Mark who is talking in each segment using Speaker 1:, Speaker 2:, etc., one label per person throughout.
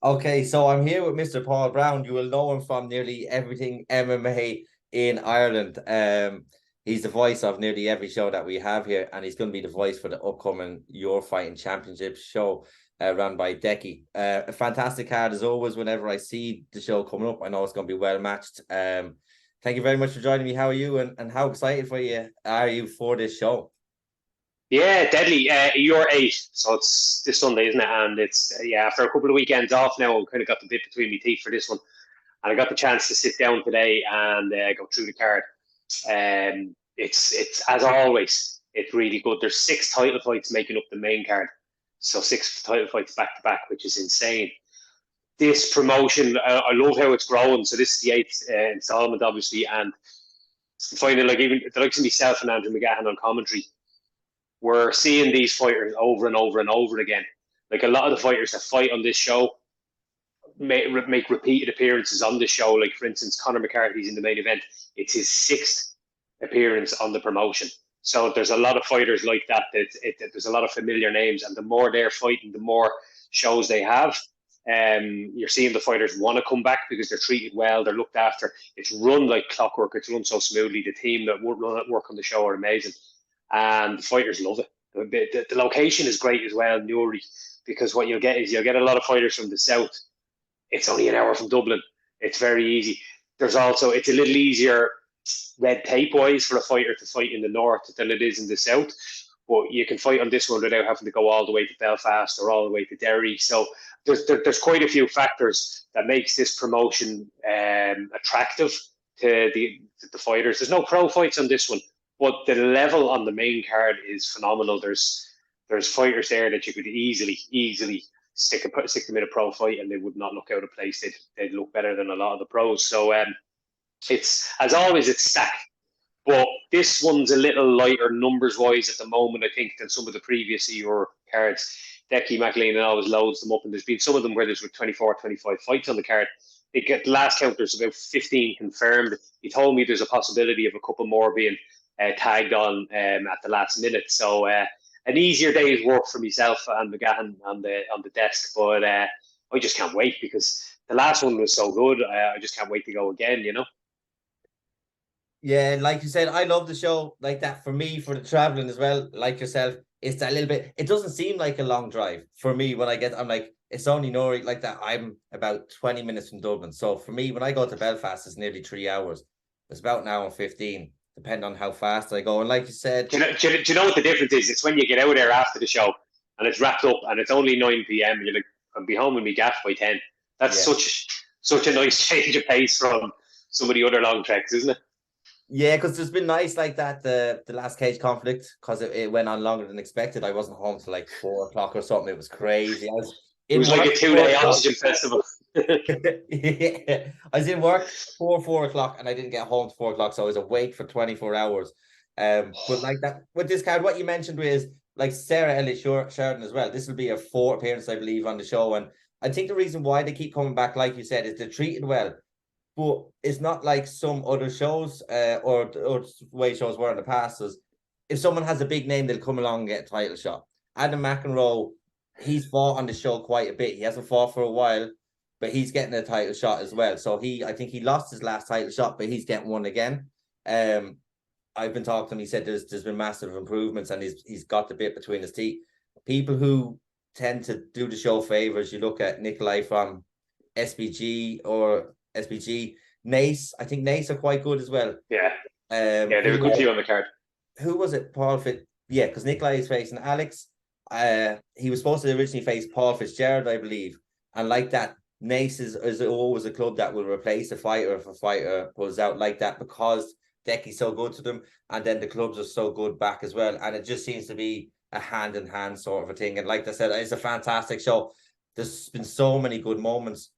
Speaker 1: Okay, so I'm here with Mr. Paul Browne. You will know him from nearly everything MMA in Ireland. He's the voice of nearly every show that we have here, and he's going to be the voice for the upcoming Your Fighting Championship show run by Decky. A fantastic card as always. Whenever I see the show coming up, I know it's going to be well matched. Thank you very much for joining me. How are you, and how excited are you for this show?
Speaker 2: Yeah, deadly. You're eight, so it's this Sunday, isn't it? And it's after a couple of weekends off now, I kind of got the bit between my teeth for this one, and I got the chance to sit down today and go through the card. It's as always, it's really good. There's six title fights making up the main card, so six title fights back to back, which is insane. This promotion, I love how it's growing. So this is the eighth installment, obviously, and finding like even the likes of myself and Andrew McGahan on commentary, we're seeing these fighters over and over and over again. Like a lot of the fighters that fight on this show make repeated appearances on the show. Like for instance, Conor McCarthy's in the main event. It's his sixth appearance on the promotion. So there's a lot of fighters like that. There's a lot of familiar names, and the more they're fighting, the more shows they have. You're seeing the fighters want to come back because they're treated well, they're looked after. It's run like clockwork. It's run so smoothly. The team that work on the show are amazing, and the fighters love it. The location is great as well, Newry, because what you'll get a lot of fighters from the south. It's only an hour from Dublin. It's very easy. It's a little easier red tape wise for a fighter to fight in the north than it is in the south. But you can fight on this one without having to go all the way to Belfast or all the way to Derry. So there's quite a few factors that makes this promotion attractive to the fighters. There's no pro fights on this one, but the level on the main card is phenomenal. There's fighters there that you could easily stick them in a pro fight and they would not look out of place. They'd look better than a lot of the pros. So it's as always it's stacked. But this one's a little lighter numbers wise at the moment, I think, than some of the previous IUR cards. Decky McLean always loads them up, and there's been some of them where there's 24, 25 fights on the card. They get the last count, there's about 15 confirmed. He told me there's a possibility of a couple more being tagged on at the last minute. So an easier day's work for myself and McGahan on the desk, but I just can't wait because the last one was so good. I just can't wait to go again.
Speaker 1: Yeah, like you said, I love the show like that. For me, for the traveling as well, like yourself, it's that little bit. It doesn't seem like a long drive for me when I'm like, it's only Nori like that. I'm about 20 minutes from Dublin. So for me, when I go to Belfast, it's nearly 3 hours. It's about an hour and 15, depending on how fast I go. And like you said,
Speaker 2: do you know what the difference is? It's when you get out there after the show and it's wrapped up and it's only 9 p.m. You're like, I'll be home with me gaff by 10. That's
Speaker 1: yeah.
Speaker 2: such a nice change of pace from some of the other long treks, isn't it?
Speaker 1: Yeah, because there's been nights like that, the last cage conflict, because it went on longer than expected. I wasn't home till like 4 o'clock or something. It was crazy. I was
Speaker 2: It
Speaker 1: in
Speaker 2: was like
Speaker 1: work
Speaker 2: a 2 day oxygen festival.
Speaker 1: yeah. I was in work 4 o'clock and I didn't get home to 4 o'clock, so I was awake for 24 hours. But like that with this card, what you mentioned was like Sarah Elliott Sheridan as well. This will be her fourth appearance, I believe, on the show. And I think the reason why they keep coming back, like you said, is they're treated well. But it's not like some other shows or way shows were in the past. Is if someone has a big name, they'll come along and get a title shot. Adam McEnroe, he's fought on the show quite a bit. He hasn't fought for a while, but he's getting a title shot as well. So I think he lost his last title shot, but he's getting one again. I've been talking to him. He said there's been massive improvements and he's got the bit between his teeth. People who tend to do the show favors, you look at Nikolai from SBG or SBG, Nace. I think Nace are quite good as well.
Speaker 2: Yeah, there's a good few on the card.
Speaker 1: Who was it? Paul Fit? Yeah, because Nikolai is facing Alex. He was supposed to originally face Paul Fitzgerald, I believe, and like that, Nace is always a club that will replace a fighter if a fighter pulls out like that because Decky's so good to them, and then the clubs are so good back as well, and it just seems to be a hand in hand sort of a thing. And like I said, it's a fantastic show. There's been so many good moments.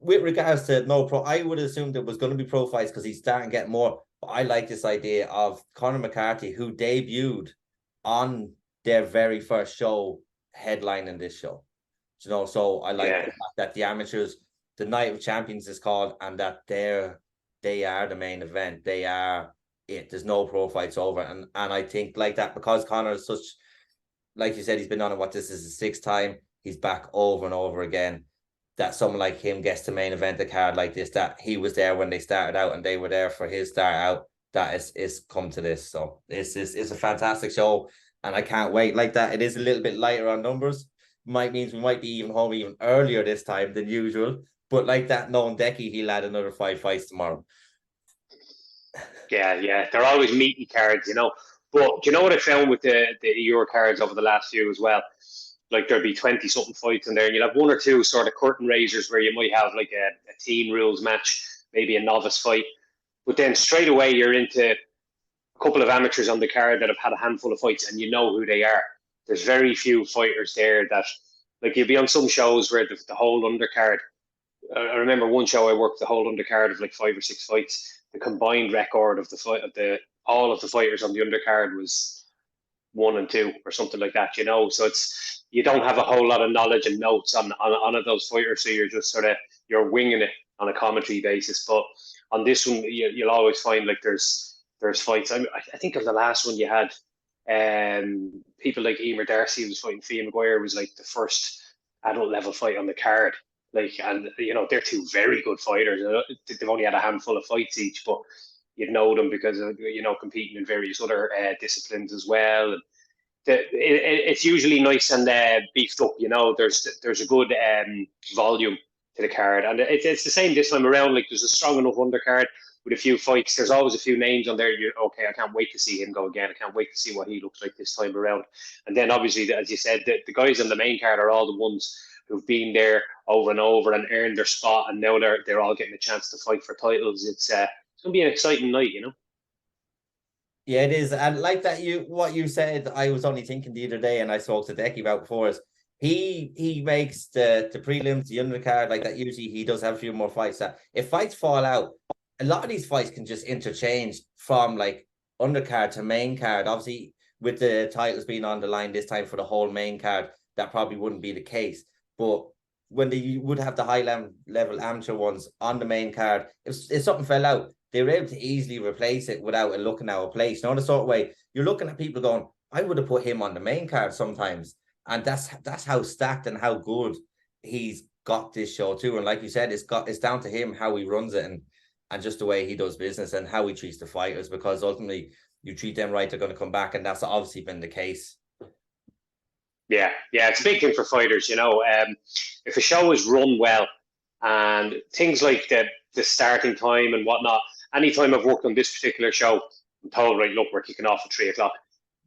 Speaker 1: With regards to no pro, I would assume there was going to be pro fights because he's starting to get more. But I like this idea of Conor McCarthy, who debuted on their very first show, headlining this show. So I like the fact that the amateurs, the Night of Champions is called, and that they are the main event. They are it. There's no pro fights over, and I think like that because Conor is such, like you said, he's been on it. This is his sixth time. He's back over and over again. that someone like him gets to main event a card like this, that he was there when they started out and they were there for his start out, that is come to this. So it's a fantastic show, and I can't wait. Like that, it is a little bit lighter on numbers. Might means we might be even home even earlier this time than usual. But like that, knowing Decky, he'll add another 5 fights tomorrow.
Speaker 2: Yeah. They're always meaty cards, you know. But do you know what I found with the Euro cards over the last few as well? Like there'll be 20 something fights in there, and you'll have one or two sort of curtain raisers where you might have like a team rules match, maybe a novice fight. But then straight away you're into a couple of amateurs on the card that have had a handful of fights and you know who they are. There's very few fighters there that, like, you'll be on some shows where the whole undercard. I remember one show I worked the whole undercard of like 5 or 6 fights. The combined record of the fight of the all of the fighters on the undercard was 1 and 2 or something like that, you know. So it's, you don't have a whole lot of knowledge and notes on those fighters, so you're just sort of, you're winging it on a commentary basis. But on this one, you'll always find like there's fights. I think of the last one you had, people like Emer Darcy was fighting Fia Maguire, was like the first adult level fight on the card. Like, and you know, they're two very good fighters. They've only had a handful of fights each, but you'd know them because of, you know, competing in various other disciplines as well. And it's usually nice and beefed up. You know, there's a good volume to the card, and it's the same this time around. Like, there's a strong enough undercard with a few fights. There's always a few names on there. You're okay. I can't wait to see him go again. I can't wait to see what he looks like this time around. And then obviously, as you said, the guys on the main card are all the ones who've been there over and over and earned their spot, and now they're all getting a chance to fight for titles. It's gonna be an exciting night, you know.
Speaker 1: Yeah, it is. And like that, what you said, I was only thinking the other day, and I spoke to Decky about before, is he makes the prelims, the undercard, like that. Usually he does have a few more fights. That if fights fall out, a lot of these fights can just interchange from like undercard to main card. Obviously, with the titles being on the line this time for the whole main card, that probably wouldn't be the case. But when they would have the high level amateur ones on the main card, if something fell out, they were able to easily replace it without it looking out of place. You know, the sort of way you're looking at people going, I would have put him on the main card sometimes. And that's how stacked and how good he's got this show too. And like you said, it's down to him how he runs it, and just the way he does business and how he treats the fighters, because ultimately you treat them right, they're going to come back, and that's obviously been the case.
Speaker 2: Yeah, it's a big thing for fighters, you know. If a show is run well, and things like the starting time and whatnot, anytime I've worked on this particular show, I'm told, right, look, we're kicking off at 3 o'clock.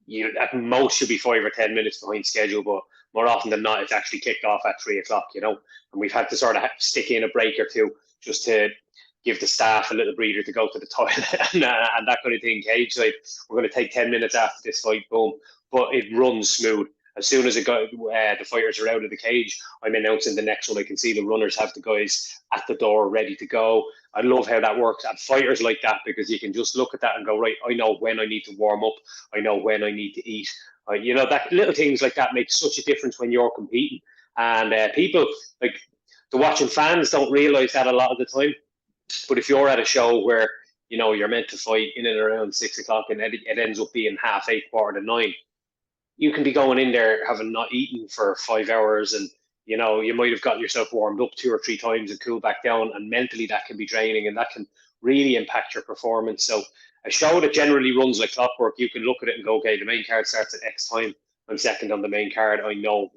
Speaker 2: You at most should be 5 or 10 minutes behind schedule, but more often than not, it's actually kicked off at 3 o'clock, you know. And we've had to sort of stick in a break or two just to give the staff a little breather to go to the toilet and that kind of thing. Cage, like, we're going to take 10 minutes after this fight, boom, but it runs smooth. As soon as the fighters are out of the cage, I'm announcing the next one. I can see the runners have the guys at the door ready to go. I love how that works. And fighters like that, because you can just look at that and go, right, I know when I need to warm up. I know when I need to eat. You know, that little things like that make such a difference when you're competing. And people, like, the watching fans don't realize that a lot of the time. But if you're at a show where, you know, you're meant to fight in and around 6 o'clock and it ends up being 8:30, 8:45, you can be going in there having not eaten for 5 hours, and you know, you might have gotten yourself warmed up 2 or 3 times and cooled back down, and mentally that can be draining, and that can really impact your performance. So a show that generally runs like clockwork, you can look at it and go, okay, the main card starts at X time, I'm second on the main card, I know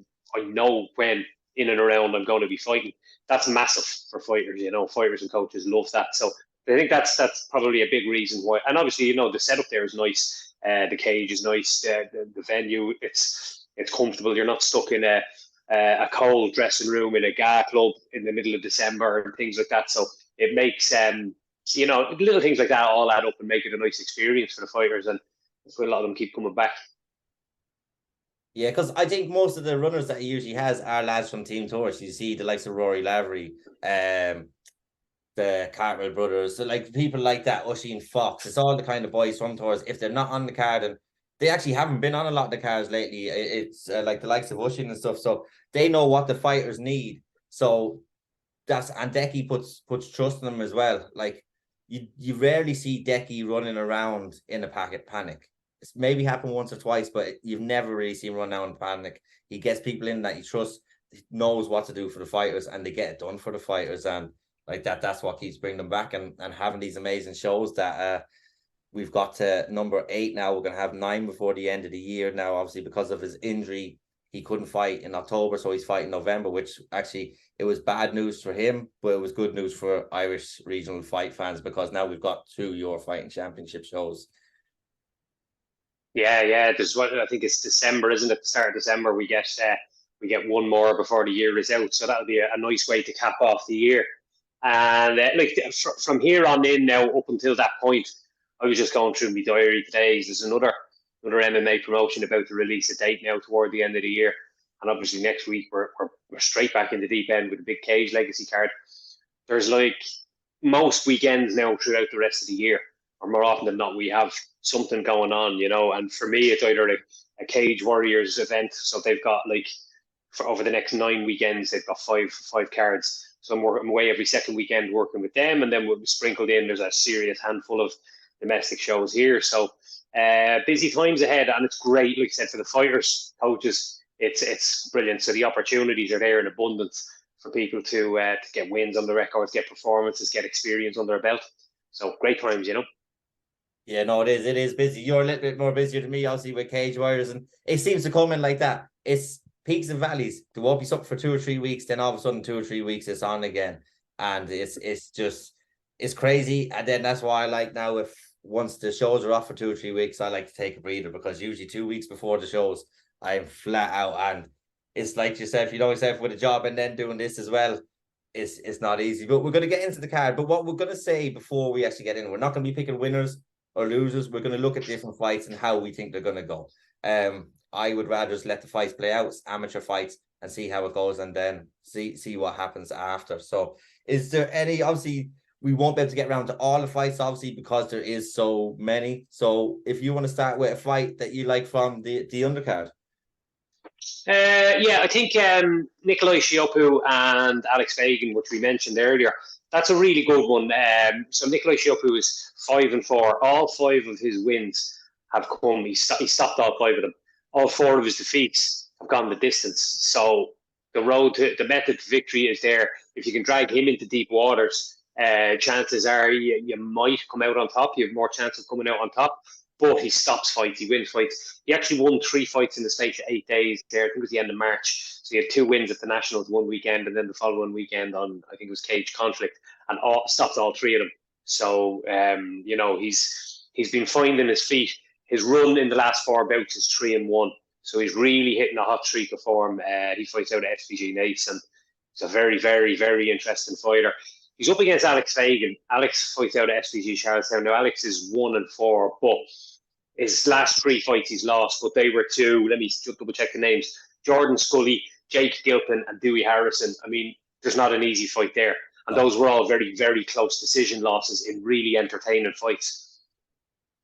Speaker 2: when in and around I'm going to be fighting. That's massive for fighters. You know, fighters and coaches love that. So I think that's probably a big reason why. And obviously, you know, the setup there is nice. The cage is nice. The venue, it's comfortable. You're not stuck in a cold dressing room in a GA club in the middle of December and things like that. So it makes you know, little things like that all add up and make it a nice experience for the fighters, and that's why a lot of them keep coming back.
Speaker 1: Yeah, because I think most of the runners that he usually has are lads from Team Tours. You see the likes of Rory Lavery, the Cartwell brothers, so like people like that, Oisin Fox. It's all the kind of boys from Tours. If they're not on the card, and they actually haven't been on a lot of the cards lately, it's like the likes of Oisin and stuff. So they know what the fighters need. So and Decky puts trust in them as well. Like you rarely see Decky running around in a panic. It's maybe happened once or twice, but you've never really seen him run out in panic. He gets people in that he trusts. knows what to do for the fighters, and they get it done for the fighters, and like that's what keeps bringing them back, and having these amazing shows that we've got to number 8 now. We're going to have 9 before the end of the year now. Obviously, because of his injury, he couldn't fight in October, so he's fighting November, which actually it was bad news for him, but it was good news for Irish regional fight fans, because now we've got 2 Euro Fighting Championship shows.
Speaker 2: Yeah. There's what I think it's December, isn't it? The start of December, we get one more before the year is out, so that'll be a nice way to cap off the year. And from here on in now up until that point, I was just going through my diary today. There's another MMA promotion about to release a date now toward the end of the year, and obviously next week we're straight back in the deep end with a big Cage Legacy card. There's like most weekends now throughout the rest of the year, or more often than not, we have something going on, and for me it's either like a Cage Warriors event, so they've got like for over the next 9 weekends they've got five cards. So I'm away every second weekend working with them, and then we're sprinkled in. There's a serious handful of domestic shows here. So busy times ahead, and it's great, like I said, for the fighters, coaches. It's brilliant. So the opportunities are there in abundance for people to get wins on the records, get performances, get experience under their belt. So great times,
Speaker 1: Yeah, no, it is. It is busy. You're a little bit more busier than me, obviously, with Cage Warriors, and it seems to come in like that. It's peaks and valleys. There won't be something for 2 or 3 weeks, then all of a sudden 2 or 3 weeks it's on again, and it's crazy. And then that's why I like now, if once the shows are off for 2 or 3 weeks, I like to take a breather, because usually 2 weeks before the shows I'm flat out, and it's like yourself, yourself with a job and then doing this as well. It's not easy. But we're going to get into the card. But what we're going to say before we actually get in, we're not going to be picking winners or losers. We're going to look at different fights and how we think they're going to go. I would rather just let the fights play out, amateur fights, and see how it goes, and then see what happens after. So is there any, obviously we won't be able to get around to all the fights, obviously, because there is so many. So if you want to start with a fight that you like from the undercard.
Speaker 2: I think Nikolai Shiopu and Alex Fagan, which we mentioned earlier, that's a really good one. So Nikolai Shiopu is 5-4. All 5 of his wins have come. He stopped all 5 of them. All 4 of his defeats have gone the distance. So the method to victory is there. If you can drag him into deep waters, chances are you might come out on top. You have more chance of coming out on top. But he stops fights, he wins fights. He actually won 3 fights in the space of 8 days there. I think it was the end of March. So he had 2 wins at the Nationals one weekend, and then the following weekend on, I think it was Cage Conflict, and stopped all 3 of them. So, he's been finding his feet. His run in the last 4 bouts is 3-1. So he's really hitting a hot streak of form. He fights out at SBG Nace, and he's a very, very, very interesting fighter. He's up against Alex Fagan. Alex fights out at SBG Charlestown. Now, Alex is 1-4, but his last 3 fights he's lost, but they were to, let me double check the names, Jordan Scully, Jake Gilpin, and Dewey Harrison. I mean, there's not an easy fight there. And those were all very, very close decision losses in really entertaining fights.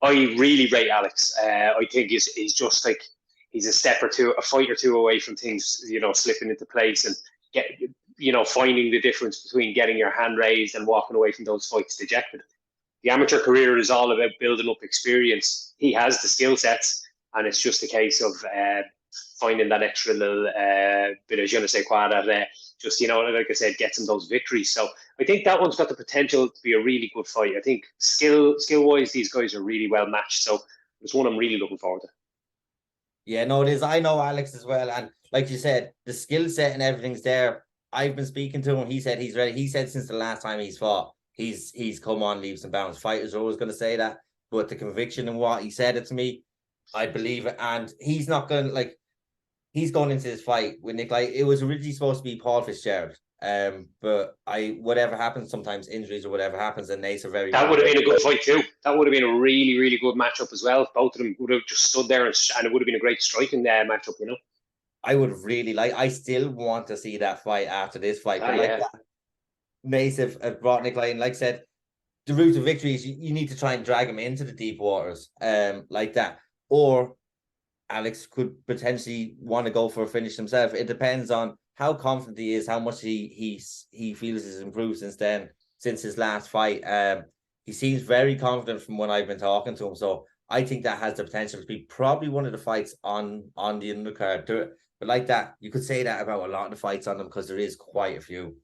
Speaker 2: I really rate Alex. I think he's just like, he's a fight or two away from things, slipping into place and finding the difference between getting your hand raised and walking away from those fights dejected. The amateur career is all about building up experience. He has the skill sets, and it's just a case of finding that extra little bit of je ne sais quoi that just, like I said, gets him those victories. So I think that one's got the potential to be a really good fight. I think skill-wise, these guys are really well matched. So it's one I'm really looking forward to.
Speaker 1: Yeah, no, it is. I know Alex as well. And like you said, the skill set and everything's there. I've been speaking to him. He said he's ready. He said since the last time he's fought, he's come on leaps and bounds. Fighters are always going to say that, but the conviction in what he said it to me, I believe it. And he's not going to, he's going into this fight with Nick. It was originally supposed to be Paul Fitzgerald. But whatever happens, sometimes injuries or whatever happens, and Nace are very.
Speaker 2: That would have been a good fight too. That would have been a really, really good matchup as well. Both of them would have just stood there, and it would have been a great striking matchup.
Speaker 1: I would really I still want to see that fight after this fight. But Nace have brought Nikolai in. Like I said, the route to victory is you need to try and drag him into the deep waters, like that. Or Alex could potentially want to go for a finish himself. It depends on how confident he is, how much he feels he's improved since his last fight. He seems very confident from when I've been talking to him. So I think that has the potential to be probably one of the fights on the undercard. But like that, you could say that about a lot of the fights on them because there is quite a few.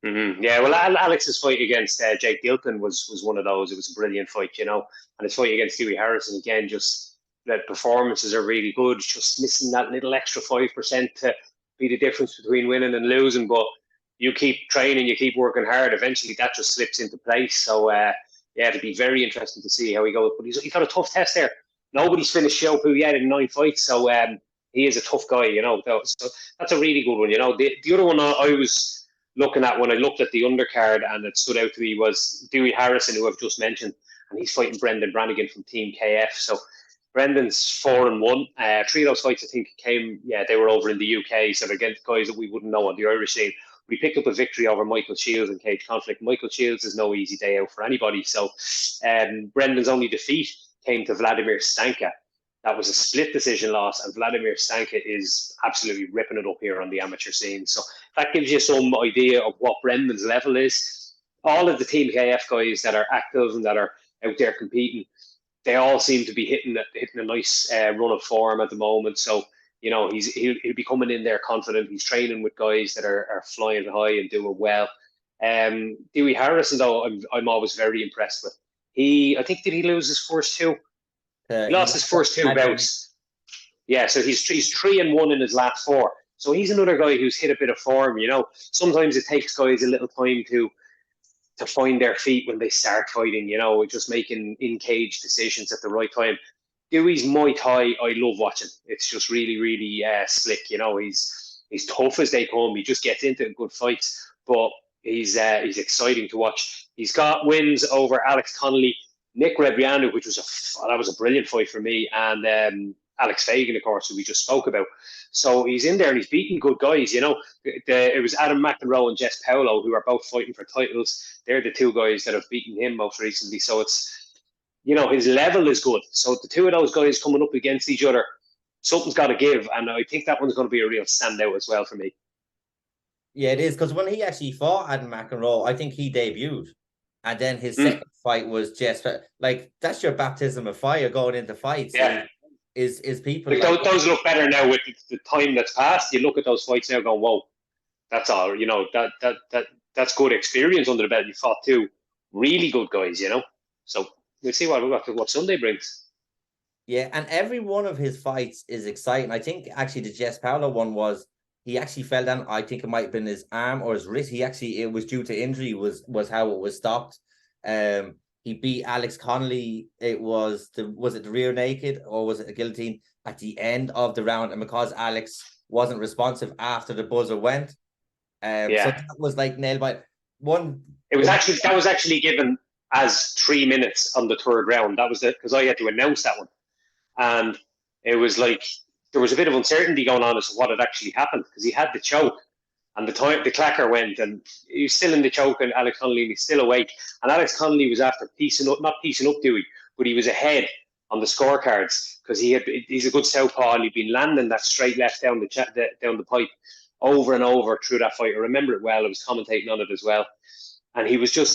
Speaker 2: Yeah, well, Alex's fight against Jake Gilpin was one of those. It was a brilliant fight, you know. And his fight against Dewey Harrison, again, just the performances are really good. Just missing that little extra 5% to be the difference between winning and losing. But you keep training, you keep working hard. Eventually, that just slips into place. So, yeah, it'll be very interesting to see how he goes. But he's got a tough test there. Nobody's finished Xiaopu yet in 9 fights. So, he is a tough guy, you know. So that's a really good one, you know. The other one I was looking at when I looked at the undercard and it stood out to me was Dewey Harrison, who I've just mentioned, and he's fighting Brendan Brannigan from Team KF. So Brendan's 4-1. 3 of those fights, I think, they were over in the UK, so they're against guys that we wouldn't know on the Irish scene. We picked up a victory over Michael Shields in Cage Conflict. Michael Shields is no easy day out for anybody. So Brendan's only defeat came to Vladimir Stanka. That was a split decision loss, and Vladimir Stanka is absolutely ripping it up here on the amateur scene. So that gives you some idea of what Brendan's level is. All of the Team KF guys that are active and that are out there competing, they all seem to be hitting a nice run of form at the moment. So, you know, he'll be coming in there confident. He's training with guys that are flying high and doing well. Dewey Harrison, though, I'm always very impressed with. I think, did he lose his first 2? He lost his first 2 bouts. Yeah, so he's 3-1 in his last 4. So he's another guy who's hit a bit of form, you know. Sometimes it takes guys a little time to find their feet when they start fighting, you know, just making in-cage decisions at the right time. Dewey's Muay Thai, I love watching. It's just really, really slick, you know. He's tough as they come. He just gets into good fights, but he's exciting to watch. He's got wins over Alex Connolly, Nick Rebriano, which was that was a brilliant fight for me, and Alex Fagan, of course, who we just spoke about. So he's in there and he's beating good guys, you know. It was Adam McEnroe and Jess Paulo who are both fighting for titles. They're the 2 guys that have beaten him most recently. So it's, you know, his level is good. So the 2 of those guys coming up against each other, something's got to give. And I think that one's going to be a real standout as well for me.
Speaker 1: Yeah, it is, because when he actually fought Adam McEnroe, I think he debuted. And then his second fight was just like, that's your baptism of fire going into fights.
Speaker 2: Yeah.
Speaker 1: Is people
Speaker 2: like those look better now with the time that's passed. You look at those fights now going, whoa, that's all, you know, that's good experience under the belt. You fought 2 really good guys, you know. So we'll see what Sunday brings.
Speaker 1: Yeah, and every one of his fights is exciting. I think actually the Jess Paulo one was, he actually fell down. I think it might have been his arm or his wrist. It was due to injury was how it was stopped. He beat Alex Connolly. Was it the rear naked or was it a guillotine at the end of the round? And because Alex wasn't responsive after the buzzer went, so that was like nailed by one.
Speaker 2: That was actually given as 3 minutes on the 3rd round. That was it, because I had to announce that one, and it was like there was a bit of uncertainty going on as to what had actually happened, because he had the choke. And the clacker went, and he was still in the choke, and Alex Connolly was still awake. And Alex Connolly was after not piecing up Dewey, but he was ahead on the scorecards because he's a good southpaw, and he'd been landing that straight left down the pipe over and over through that fight. I remember it well. I was commentating on it as well, and he wasn't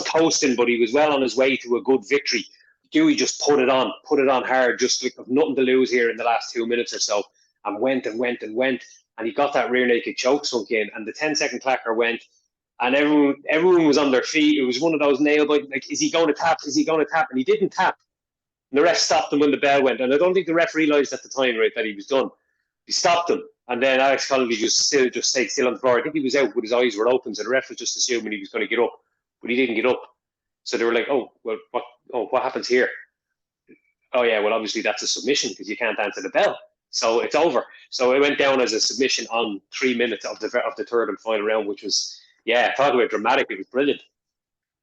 Speaker 2: coasting, but he was well on his way to a good victory. Dewey just put it on hard, just like nothing to lose here in the last 2 minutes or so, and went. And he got that rear naked choke sunk in, and the 10-second clacker went, and everyone was on their feet. It was one of those nail biting, like, is he going to tap? Is he going to tap? And he didn't tap. And the ref stopped him when the bell went. And I don't think the ref realised at the time, right, that he was done. He stopped him. And then Alex Connolly just stayed still on the floor. I think he was out, but his eyes were open, so the ref was just assuming he was going to get up. But he didn't get up. So they were like, what happens here? Oh, yeah, well, obviously that's a submission because you can't answer the bell. So it's over. So it went down as a submission on 3 minutes of the 3rd and final round, which was, talk about dramatic. It was brilliant.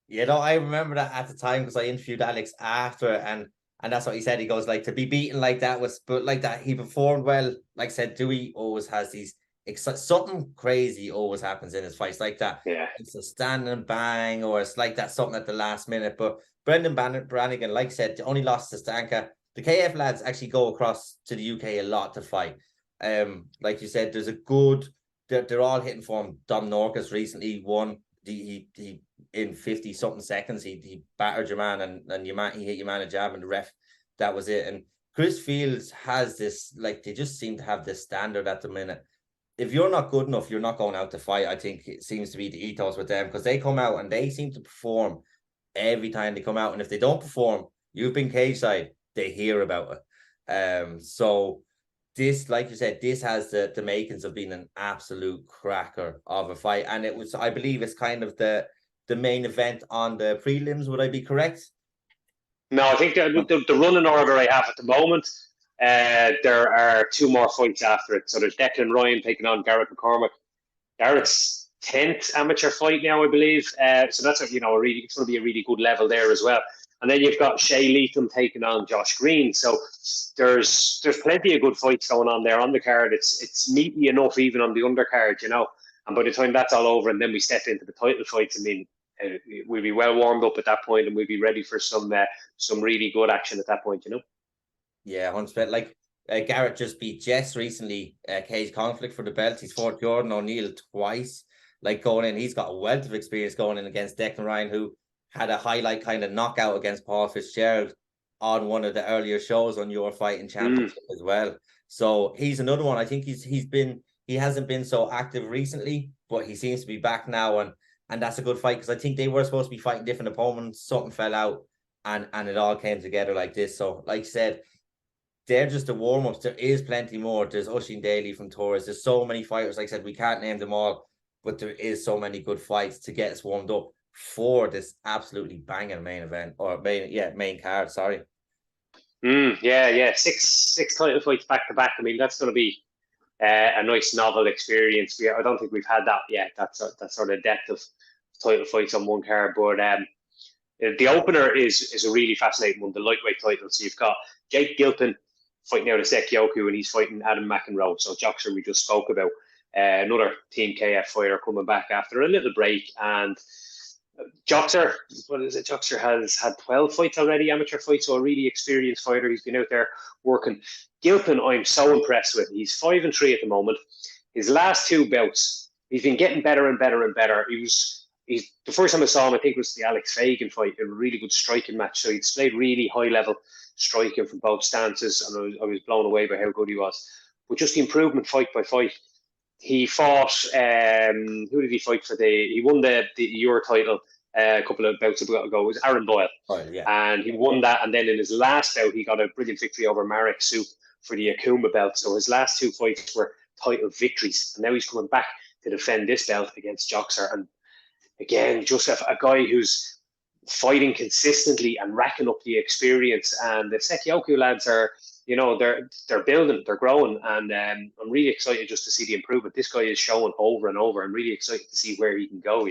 Speaker 1: Yeah, no, I remember that at the time because I interviewed Alex after, and that's what he said. He goes, like, to be beaten like that but like that, he performed well. Like I said, Dewey always has these something crazy always happens in his fights like that.
Speaker 2: Yeah,
Speaker 1: it's a standing bang, or it's like that something at the last minute. But Brendan Brannigan, like I said, only lost to Stanka. The KF lads actually go across to the UK a lot to fight. Like you said, there's a good. They're all hitting form. Dom Norcus recently won. he in 50 something seconds he battered your man, and your man, he hit your man a jab, and the ref, that was it. And Chris Fields has this, like, they just seem to have this standard at the minute. If you're not good enough, you're not going out to fight. I think it seems to be the ethos with them, because they come out and they seem to perform every time they come out. And if they don't perform, you've been cage side, they hear about it. So this, like you said, this has the makings of being an absolute cracker of a fight. And it was, I believe it's kind of the main event on the prelims. Would I be correct?
Speaker 2: No, I think the running order I have at the moment, there are 2 more fights after it. So there's Declan Ryan taking on Garrett McCormick. Garrett's 10th amateur fight now, I believe. So that's it's going to be a really good level there as well. And then you've got Shay Leatham taking on Josh Green. So there's plenty of good fights going on there on the card. It's meaty enough even on the undercard, And by the time that's all over, and then we step into the title fights, I mean, we'll be well warmed up at that point, and we'll be ready for some really good action at that point,
Speaker 1: Yeah, 100%. Like Garrett just beat Jess recently, cage conflict for the belt. He's fought Jordan O'Neill twice. Like, going in, he's got a wealth of experience going in against Declan Ryan, who had a highlight kind of knockout against Paul Fitzgerald on one of the earlier shows on Your Fighting Championship as well. So he's another one. I think he hasn't been so active recently, but he seems to be back now, and that's a good fight, because I think they were supposed to be fighting different opponents. Something fell out, and it all came together like this. So, like you said, they're just the warm-ups. There is plenty more. There's Oisin Daly from Torres. There's so many fighters. Like I said, we can't name them all, but there is so many good fights to get us warmed up for this absolutely banging main event, or main card. Sorry.
Speaker 2: Yeah. Six title fights back to back. I mean, that's going to be a nice novel experience. I don't think we've had that yet. That sort of depth of title fights on one card. But the opener is a really fascinating one, the lightweight title. So you've got Jake Gilpin fighting out of Sekioku, and he's fighting Adam McEnroe. So Joxer, we just spoke about, another Team KF fighter coming back after a little break. And Joxer, Joxer has had 12 fights already, amateur fights, so a really experienced fighter. He's been out there working. Gilpin, I'm so impressed with. He's 5-3 at the moment. His last 2 bouts, he's been getting better and better and better. He's the first time I saw him, I think, was the Alex Fagan fight, a really good striking match. So he displayed really high level striking from both stances, and I was blown away by how good he was. But just the improvement fight by fight. He fought, who did he fight for? He won the IUR title a couple of bouts ago. It was Aaron Boyle.
Speaker 1: Oh, yeah.
Speaker 2: And he won that. And then in his last bout, he got a brilliant victory over Marek Soup for the Akuma belt. So his last 2 fights were title victories. And now he's coming back to defend this belt against Joxer. And again, just a guy who's fighting consistently and racking up the experience. And the Sekioku lads are, they're building, they're growing, and I'm really excited just to see the improvement this guy is showing over and over. I'm really excited to see where he can go,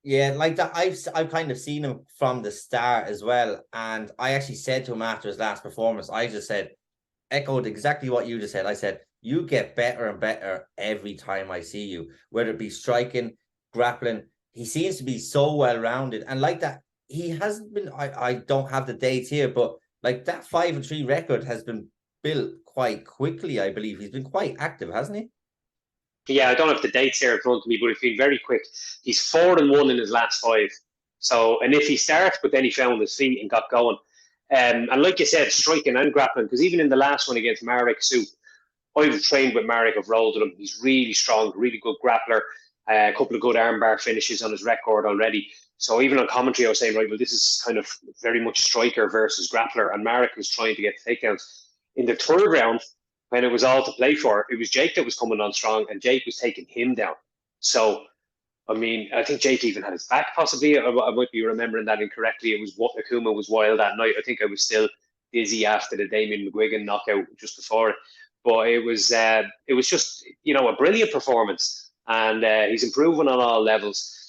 Speaker 1: Yeah, like that. I've kind of seen him from the start as well, and I actually said to him after his last performance, I just echoed exactly what you just said. I said, you get better and better every time I see you, whether it be striking, grappling. He seems to be so well-rounded, and like that, he hasn't been, I don't have the dates here, but like that 5-3 record has been built quite quickly. I believe he's been quite active, hasn't he?
Speaker 2: Yeah, I don't have the dates here in front of me, but it's been very quick. He's 4-1 in his last 5. So, and if he starts, but then he found his feet and got going. And like you said, striking and grappling, because even in the last one against Marek Soup, I've trained with Marek, I've rolled with him. He's really strong, really good grappler, a couple of good armbar finishes on his record already. So even on commentary, I was saying, right, well, this is kind of very much striker versus grappler, and Marek was trying to get takedowns. In the 3rd round, when it was all to play for, it was Jake that was coming on strong, and Jake was taking him down. So, I mean, I think Jake even had his back, possibly. I might be remembering that incorrectly. It was what Akuma was wild that night. I think I was still dizzy after the Damien McGuigan knockout just before it. But it was just, a brilliant performance, and he's improving on all levels.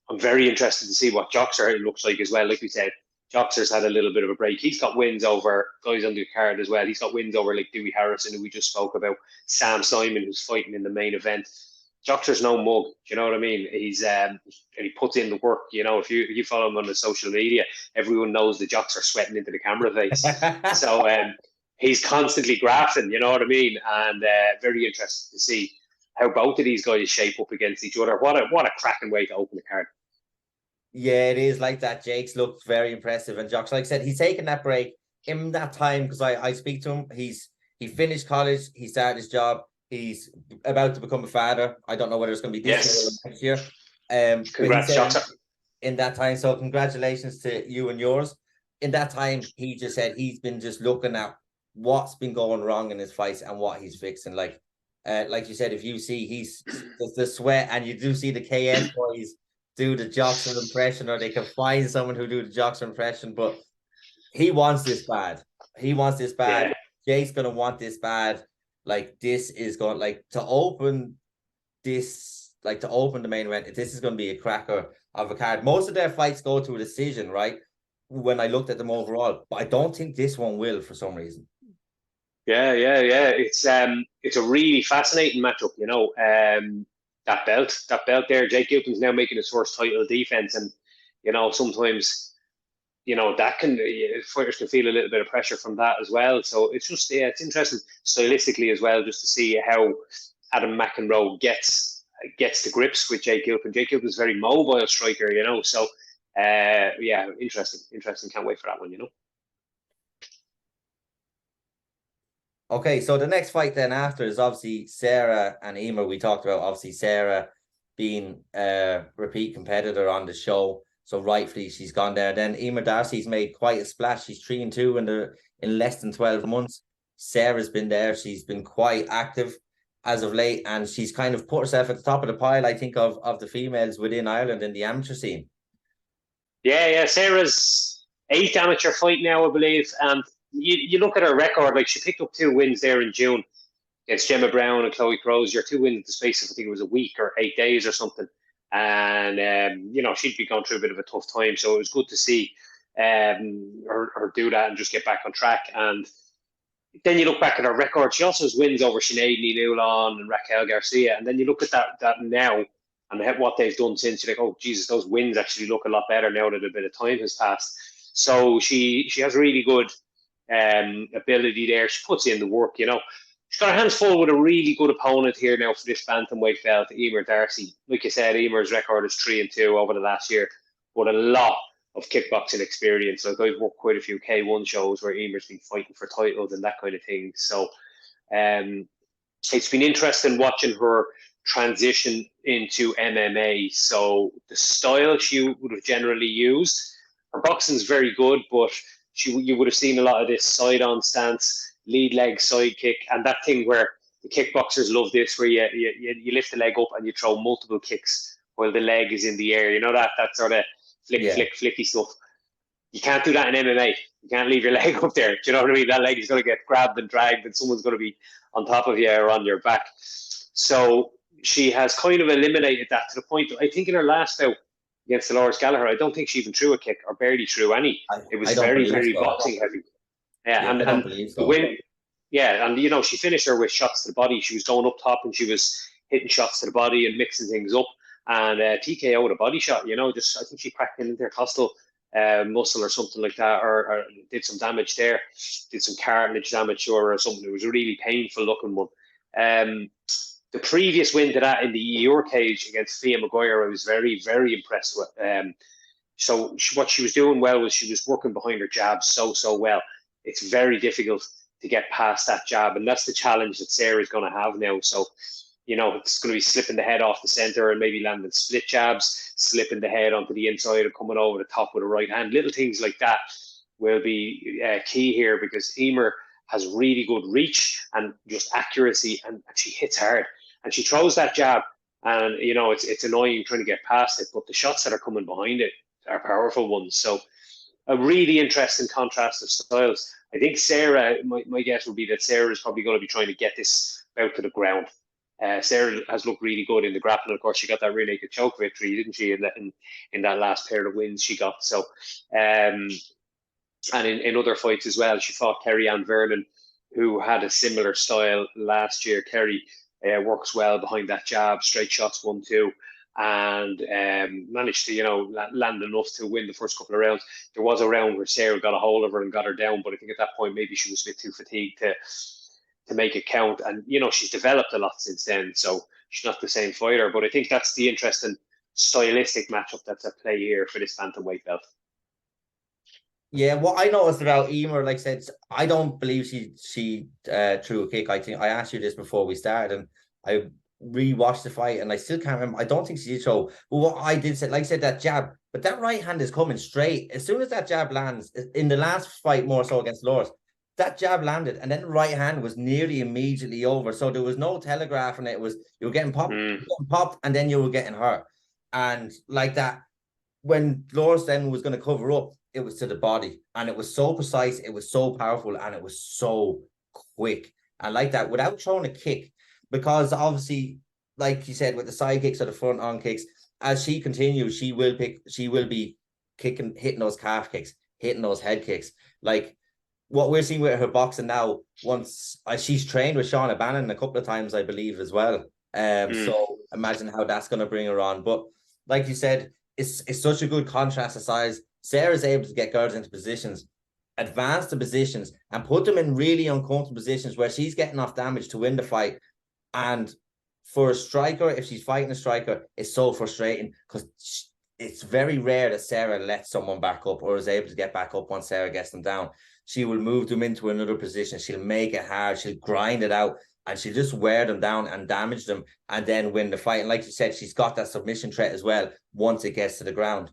Speaker 2: I'm very interested to see what Joxer looks like as well. Like we said, Joxer's had a little bit of a break. He's got wins over guys on the card as well. He's got wins over like Dewey Harrison, who we just spoke about, Sam Simon, who's fighting in the main event. Joxer's no mug. Do you know what I mean? He's he puts in the work. If you follow him on the social media, everyone knows the Joxer sweating into the camera face. So he's constantly grafting. You know what I mean? And very interested to see how both of these guys shape up against each other. What a cracking way to open the card.
Speaker 1: Yeah, it is like that. Jake's looked very impressive, and Jock's, like I said, he's taken that break in that time because I speak to him. He finished college, he started his job, he's about to become a father. I don't know whether it's going to be this year or next year. But he
Speaker 2: Congrats,
Speaker 1: said
Speaker 2: Jota.
Speaker 1: in that time, so congratulations to you and yours. In that time, he just said he's been just looking at what's been going wrong in his fights and what he's fixing. Like you said, if you see he's the sweat, and you do see the KS boys do the Jockson impression, or they can find someone who do the Jockson impression, but he wants this bad. He wants this bad.
Speaker 2: Yeah.
Speaker 1: Jake's gonna want this bad. Like, this is going, like, to open this, like, to open the main event, this is going to be a cracker of a card. Most of their fights go to a decision, right? When I looked at them overall, but I don't think this one will for some reason.
Speaker 2: Yeah. It's a really fascinating matchup, you know. That belt there, Jake Gilpin's now making his first title defense, and you know, sometimes, you know, that can, fighters can feel a little bit of pressure from that as well. So it's just, yeah, it's interesting stylistically as well, just to see how Adam McEnroe gets to grips with Jake Gilpin. Jake Gilpin's a very mobile striker, you know. So yeah, interesting. Can't wait for that one, you know.
Speaker 1: Okay, so the next fight then after is obviously Sarah and Emer. We talked about obviously Sarah being a repeat competitor on the show, so rightfully she's gone there. Then Emer Darcy's made quite a splash. She's 3-2 in less than 12 months. Sarah's been there. She's been quite active as of late, and she's kind of put herself at the top of the pile, I think, of the females within Ireland in the amateur scene.
Speaker 2: Yeah. Sarah's 8th amateur fight now, I believe, and you look at her record, like she picked up 2 wins there in June against Gemma Brown and Chloe Crozier, 2 wins in the space of, I think it was a week or 8 days or something. And, you know, she'd be going through a bit of a tough time. So it was good to see her do that and just get back on track. And then you look back at her record, she also has wins over Sinead Newlon and Raquel Garcia. And then you look at that now and what they've done since, you're like, oh, Jesus, those wins actually look a lot better now that a bit of time has passed. So she has really good ability there. She puts in the work, you know. She's got her hands full with a really good opponent here now for this bantamweight belt, Emer Darcy. Like you said, Emer's record is 3-2 over the last year, but a lot of kickboxing experience. Like, I've worked quite a few K1 shows where Emer's been fighting for titles and that kind of thing. So it's been interesting watching her transition into MMA. So the style she would have generally used, her boxing's very good, but you would have seen a lot of this side-on stance, lead leg side kick, and that thing where the kickboxers love this, where you lift the leg up and you throw multiple kicks while the leg is in the air. You know, that sort of flicky stuff. You can't do that in MMA. You can't leave your leg up there. Do you know what I mean? That leg is going to get grabbed and dragged, and someone's going to be on top of you or on your back. So she has kind of eliminated that to the point that I think in her last bout against Dolores Gallagher, I don't think she even threw a kick or barely threw any. It was very boxing heavy. Yeah, and the win. Yeah, and you know, she finished her with shots to the body. She was going up top and she was hitting shots to the body and mixing things up. And TKO with a body shot, you know, just I think she cracked an intercostal muscle or something like that, or did some damage there, did some cartilage damage or something. It was a really painful looking one. The previous win to that in the IUR cage against Fia Maguire, I was very, very impressed with. So what she was doing well was she was working behind her jab so well. It's very difficult to get past that jab, and that's the challenge that Sarah's going to have now. So, you know, it's going to be slipping the head off the center and maybe landing split jabs, slipping the head onto the inside and coming over the top with a right hand. Little things like that will be key here, because Emer has really good reach and just accuracy, and she hits hard. And she throws that jab, and, you know, it's annoying trying to get past it, but the shots that are coming behind it are powerful ones. So a really interesting contrast of styles. I think Sarah, my guess would be that Sarah is probably going to be trying to get this out to the ground. Sarah has looked really good in the grappling. Of course, she got that rear naked choke victory, didn't she, in that last pair of wins she got. So, and in other fights as well, she fought Kerry Ann Vernon, who had a similar style last year. Kerry works well behind that jab, straight shots, 1-2. And managed to, you know, land enough to win the first couple of rounds. There was a round where Sarah got a hold of her and got her down, but I think at that point maybe she was a bit too fatigued to make it count. And, you know, she's developed a lot since then. So she's not the same fighter. But I think that's the interesting stylistic matchup that's at play here for this bantamweight belt.
Speaker 1: Yeah, what I noticed about Emer, like I said, I don't believe she threw a kick. I think I asked you this before we started, and I rewatched the fight, and I still can't remember. I don't think she did throw. But what I did say, like I said, that jab, but that right hand is coming straight. As soon as that jab lands, in the last fight more so against Loris, that jab landed, and then the right hand was nearly immediately over. So there was no telegraphing it. It was you were getting popped, and then you were getting hurt, and like that. When Loris then was going to cover up, it was to the body, and it was so precise, it was so powerful, and it was so quick. And like that, without throwing a kick, because obviously, like you said, with the side kicks or the front on kicks, as she continues, she will be kicking, hitting those calf kicks, hitting those head kicks. Like what we're seeing with her boxing now, once she's trained with Shauna Bannon a couple of times, I believe, as well. So imagine how that's going to bring her on. But like you said, it's such a good contrast of size. Sarah's able to get girls into positions, advance the positions, and put them in really uncomfortable positions where she's getting off damage to win the fight. And for a striker, if she's fighting a striker, it's so frustrating because it's very rare that Sarah lets someone back up or is able to get back up once Sarah gets them down. She will move them into another position. She'll make it hard. She'll grind it out. And she'll just wear them down and damage them and then win the fight. And like you said, she's got that submission threat as well once it gets to the ground.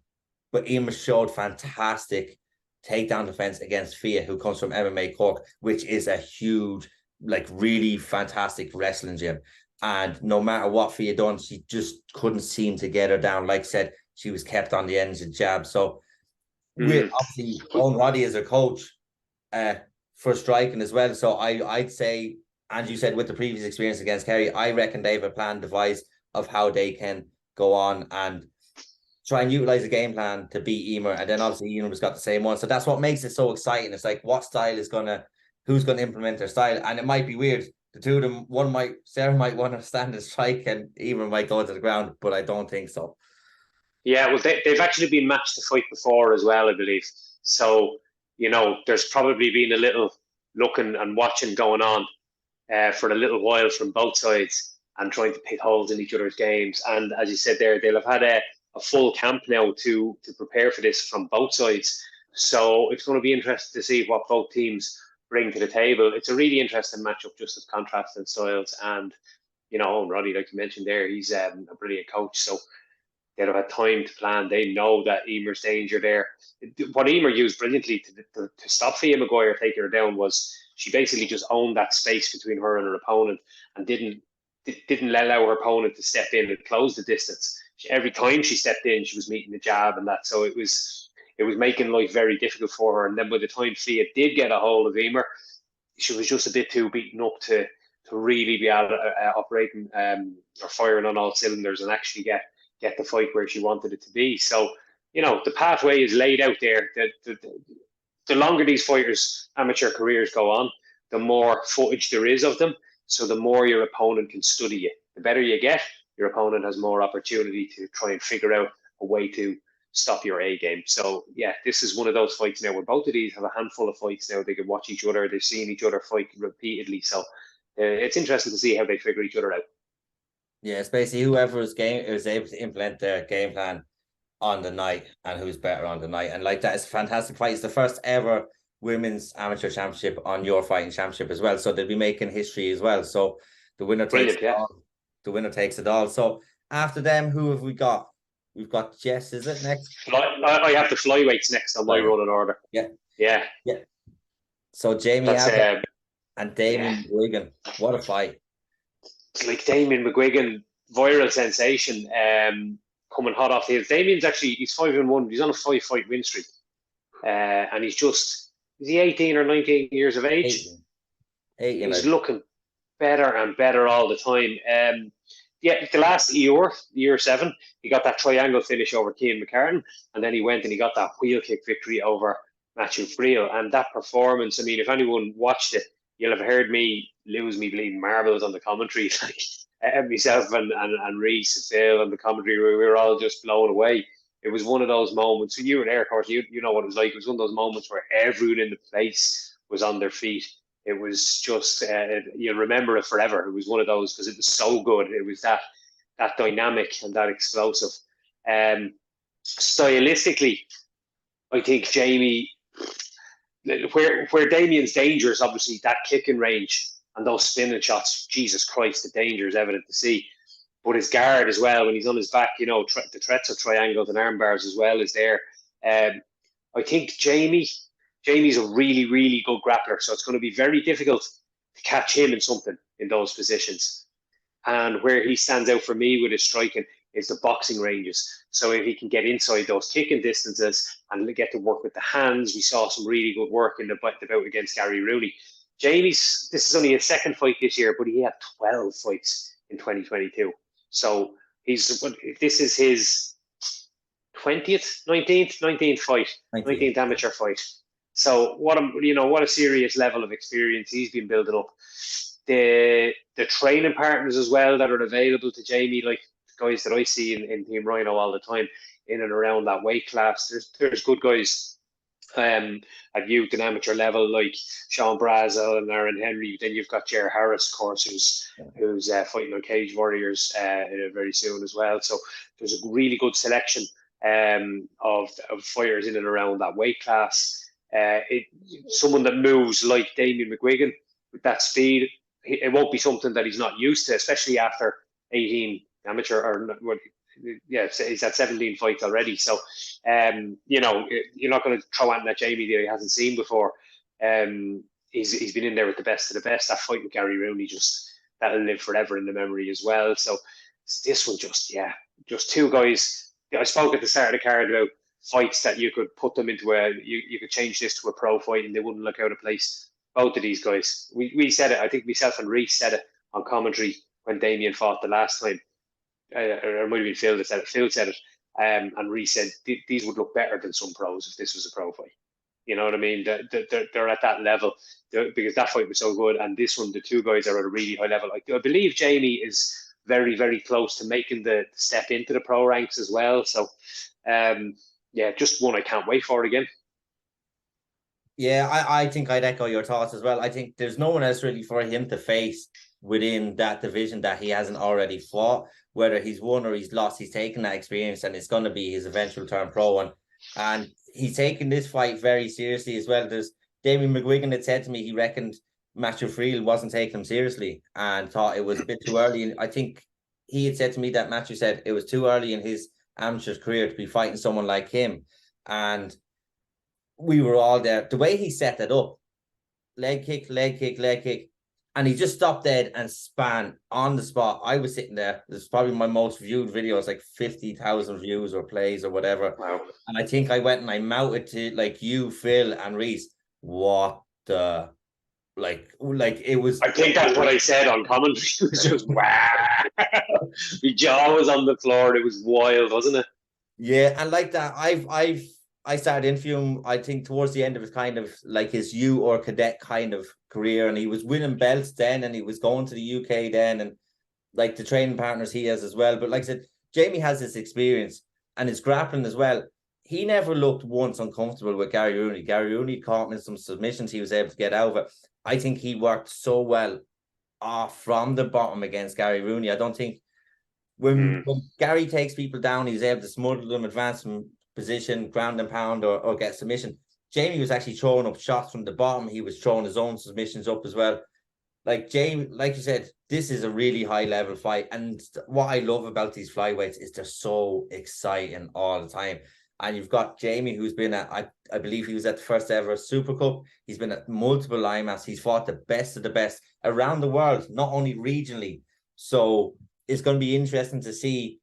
Speaker 1: But Emer showed fantastic takedown defense against Fia, who comes from MMA Cork, which is a huge, like really fantastic wrestling gym. And no matter what Fia done, she just couldn't seem to get her down. Like I said, she was kept on the ends of jabs. So with obviously Owen Roddy as a coach for striking as well. So I'd say, and you said with the previous experience against Kerry, I reckon they have a plan devised of how they can go on and try and utilize a game plan to beat Emer. And then obviously Emer's got the same one. So that's what makes it so exciting. It's like what style is who's gonna implement their style. And it might be weird. The two of them, Sarah might want to stand and strike and Emer might go to the ground, but I don't think so.
Speaker 2: Yeah, well, they've actually been matched to fight before as well, I believe. So, there's probably been a little looking and watching going on for a little while from both sides and trying to pick holes in each other's games. And as you said there, they'll have had a full camp now to prepare for this from both sides. So it's going to be interesting to see what both teams bring to the table. It's a really interesting matchup, just of contrast in styles. And, Owen Roddy, like you mentioned there, he's a brilliant coach. So they'll have had time to plan. They know that Emer's danger there. What Emer used brilliantly to stop Fia Maguire taking her down was she basically just owned that space between her and her opponent and didn't allow her opponent to step in and close the distance. Every time she stepped in, she was meeting the jab and that. So it was making life very difficult for her. And then by the time Fia did get a hold of Emer, she was just a bit too beaten up to really be able to operating or firing on all cylinders and actually get the fight where she wanted it to be. So, the pathway is laid out there. The longer these fighters' amateur careers go on, the more footage there is of them. So the more your opponent can study you. The better you get, your opponent has more opportunity to try and figure out a way to stop your A game. So, yeah, this is one of those fights now where both of these have a handful of fights now. They can watch each other. They've seen each other fight repeatedly. So it's interesting to see how they figure each other out.
Speaker 1: Yeah, it's basically whoever is able to implement their game plan on the night and who's better on the night. And like that is a fantastic fight. It's the first ever women's amateur championship on Your Fighting Championship as well. So they'll be making history as well. So the winner takes it all. The winner takes it all. So after them, who have we got? We've got Jess, is it next?
Speaker 2: I have the flyweights next on my running order. Yeah.
Speaker 1: So Jamie Abbott and Damien McGuigan. What a fight.
Speaker 2: It's like Damien McGuigan, viral sensation, coming hot off the heels. Damien's he's 5-1. He's on a 5-fight win streak. And is he 18 or 19 years of age? 18. He's looking better and better all the time. The last IUR 7, he got that triangle finish over Cian McCartan, and then he went and he got that wheel kick victory over Matthew Friel. And that performance, I mean, if anyone watched it, you'll have heard me lose me bleeding marbles on the commentary. Myself and Reese and Phil and the commentary, we were all just blown away. It was one of those moments. So you were there, of course, you know what it was like. It was one of those moments where everyone in the place was on their feet. It was just you'll remember it forever. It was one of those because it was so good. It was that dynamic and that explosive. Stylistically, I think Jamie, where Damien's danger is obviously that kicking range and those spinning shots. Jesus Christ, the danger is evident to see. But his guard as well, when he's on his back, the threats of triangles and arm bars as well is there. I think Jamie's a really, really good grappler, so it's going to be very difficult to catch him in something in those positions. And where he stands out for me with his striking is the boxing ranges. So if he can get inside those kicking distances and get to work with the hands, we saw some really good work in the bout against Gary Rooney. This is only his second fight this year, but he had 12 fights in 2022. So this is his 19th fight, 19th amateur fight. So what a serious level of experience he's been building up. The training partners as well that are available to Jamie, like guys that I see in Team Rhino all the time, in and around that weight class. There's good guys at youth and amateur level, like Sean Brazel and Aaron Henry. Then you've got Jer Harris, of course, who's fighting on Cage Warriors very soon as well. So there's a really good selection of fighters in and around that weight class. Someone that moves like Damien McGuigan with that speed, it won't be something that he's not used to, especially after 18 amateur he's had 17 fights already. So, you're not going to throw anything at Jamie that he hasn't seen before. He's been in there with the best of the best. That fight with Gary Rooney, that'll live forever in the memory as well. So this one, just two guys. I spoke at the start of the card about fights that you could put them into you could change this to a pro fight and they wouldn't look out of place. Both of these guys, we said it. I think myself and Reece said it on commentary when Damien fought the last time. Or it might have been Phil that said it. Phil said it, and Reece said these would look better than some pros if this was a pro fight. You know what I mean? They're at that level because that fight was so good, and this one, the two guys are at a really high level. I believe Jamie is very, very close to making the step into the pro ranks as well. So, just one I can't wait for again.
Speaker 1: Yeah, I think I'd echo your thoughts as well. I think there's no one else really for him to face within that division that he hasn't already fought. Whether he's won or he's lost, he's taken that experience and it's going to be his eventual turn pro. And he's taking this fight very seriously as well. There's Damien McGuigan had said to me he reckoned Matthew Friel wasn't taking him seriously and thought it was a bit too early. And I think he had said to me that Matthew said it was too early in his amateur career to be fighting someone like him. And we were all there. The way he set that up, leg kick, and he just stopped dead and span on the spot. I was sitting there. This is probably my most viewed video. It's like 50,000 views or plays or whatever.
Speaker 2: Wow.
Speaker 1: And I think I went and I mounted to like you, Phil, and Reece. What the like it was.
Speaker 2: I think that's what I said on commentary. It was just wow. The jaw was on the floor. It was wild, wasn't it?
Speaker 1: Yeah, and like that, I started interviewing him, I think, towards the end of his kind of like his U or cadet kind of career, and he was winning belts then, and he was going to the UK then, and like the training partners he has as well. But like I said, Jamie has this experience and his grappling as well. He never looked once uncomfortable with Gary Rooney. Gary Rooney caught him in some submissions he was able to get out of it. I think he worked so well off from the bottom against Gary Rooney. I don't think when Gary takes people down, he's able to smother them, advance them position, ground and pound, or get submission. Jamie was actually throwing up shots from the bottom. He was throwing his own submissions up as well. Like Jamie, like you said, this is a really high level fight. And what I love about these flyweights is they're so exciting all the time. And you've got Jamie, who's been at, I believe he was at the first ever Super Cup. He's been at multiple IMAs. He's fought the best of the best around the world, not only regionally. So it's going to be interesting to see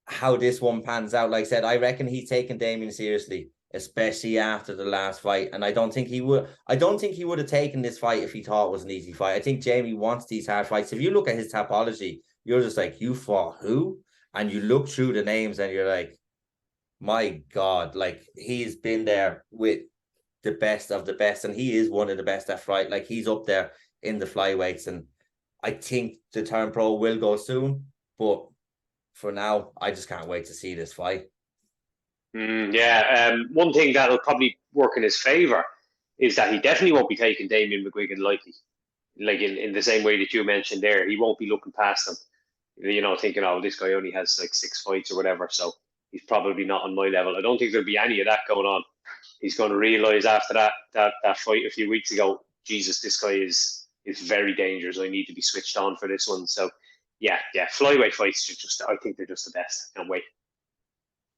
Speaker 1: how this one pans out. Like I said, I reckon he's taking Damien seriously, especially after the last fight. And I don't think he would have taken this fight if he thought it was an easy fight. I think Jamie wants these hard fights. If you look at his topology, you're just like, you fought who? And you look through the names and you're like, my God, like he's been there with the best of the best, and he is one of the best at fight. Like he's up there in the flyweights, and I think the turn pro will go soon, but for now, I just can't wait to see this fight.
Speaker 2: One thing that'll probably work in his favor is that he definitely won't be taking Damien McGuigan lightly. Like in the same way that you mentioned there, he won't be looking past him, thinking, oh, this guy only has like 6 fights or whatever, so he's probably not on my level. I don't think there'll be any of that going on. He's going to realize after that fight a few weeks ago, Jesus, this guy is very dangerous. I need to be switched on for this one. So yeah, flyweight fights I think they're just the best. Can't wait.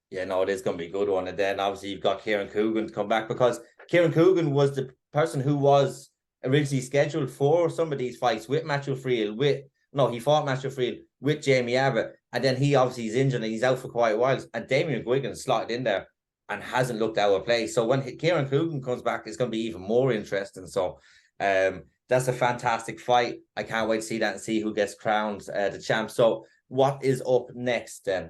Speaker 1: Yeah, no, it is going to be a good one. And then obviously you've got Kieran Coogan to come back, because Kieran Coogan was the person who was originally scheduled for some of these fights with Matthew Friel, he fought Matthew Friel with Jamie Abbott, and then he obviously is injured and he's out for quite a while. And Damien McGuigan slotted in there and hasn't looked out of place. So when Kieran Coogan comes back, it's going to be even more interesting. So that's a fantastic fight. I can't wait to see that and see who gets crowned the champ. So what is up next then?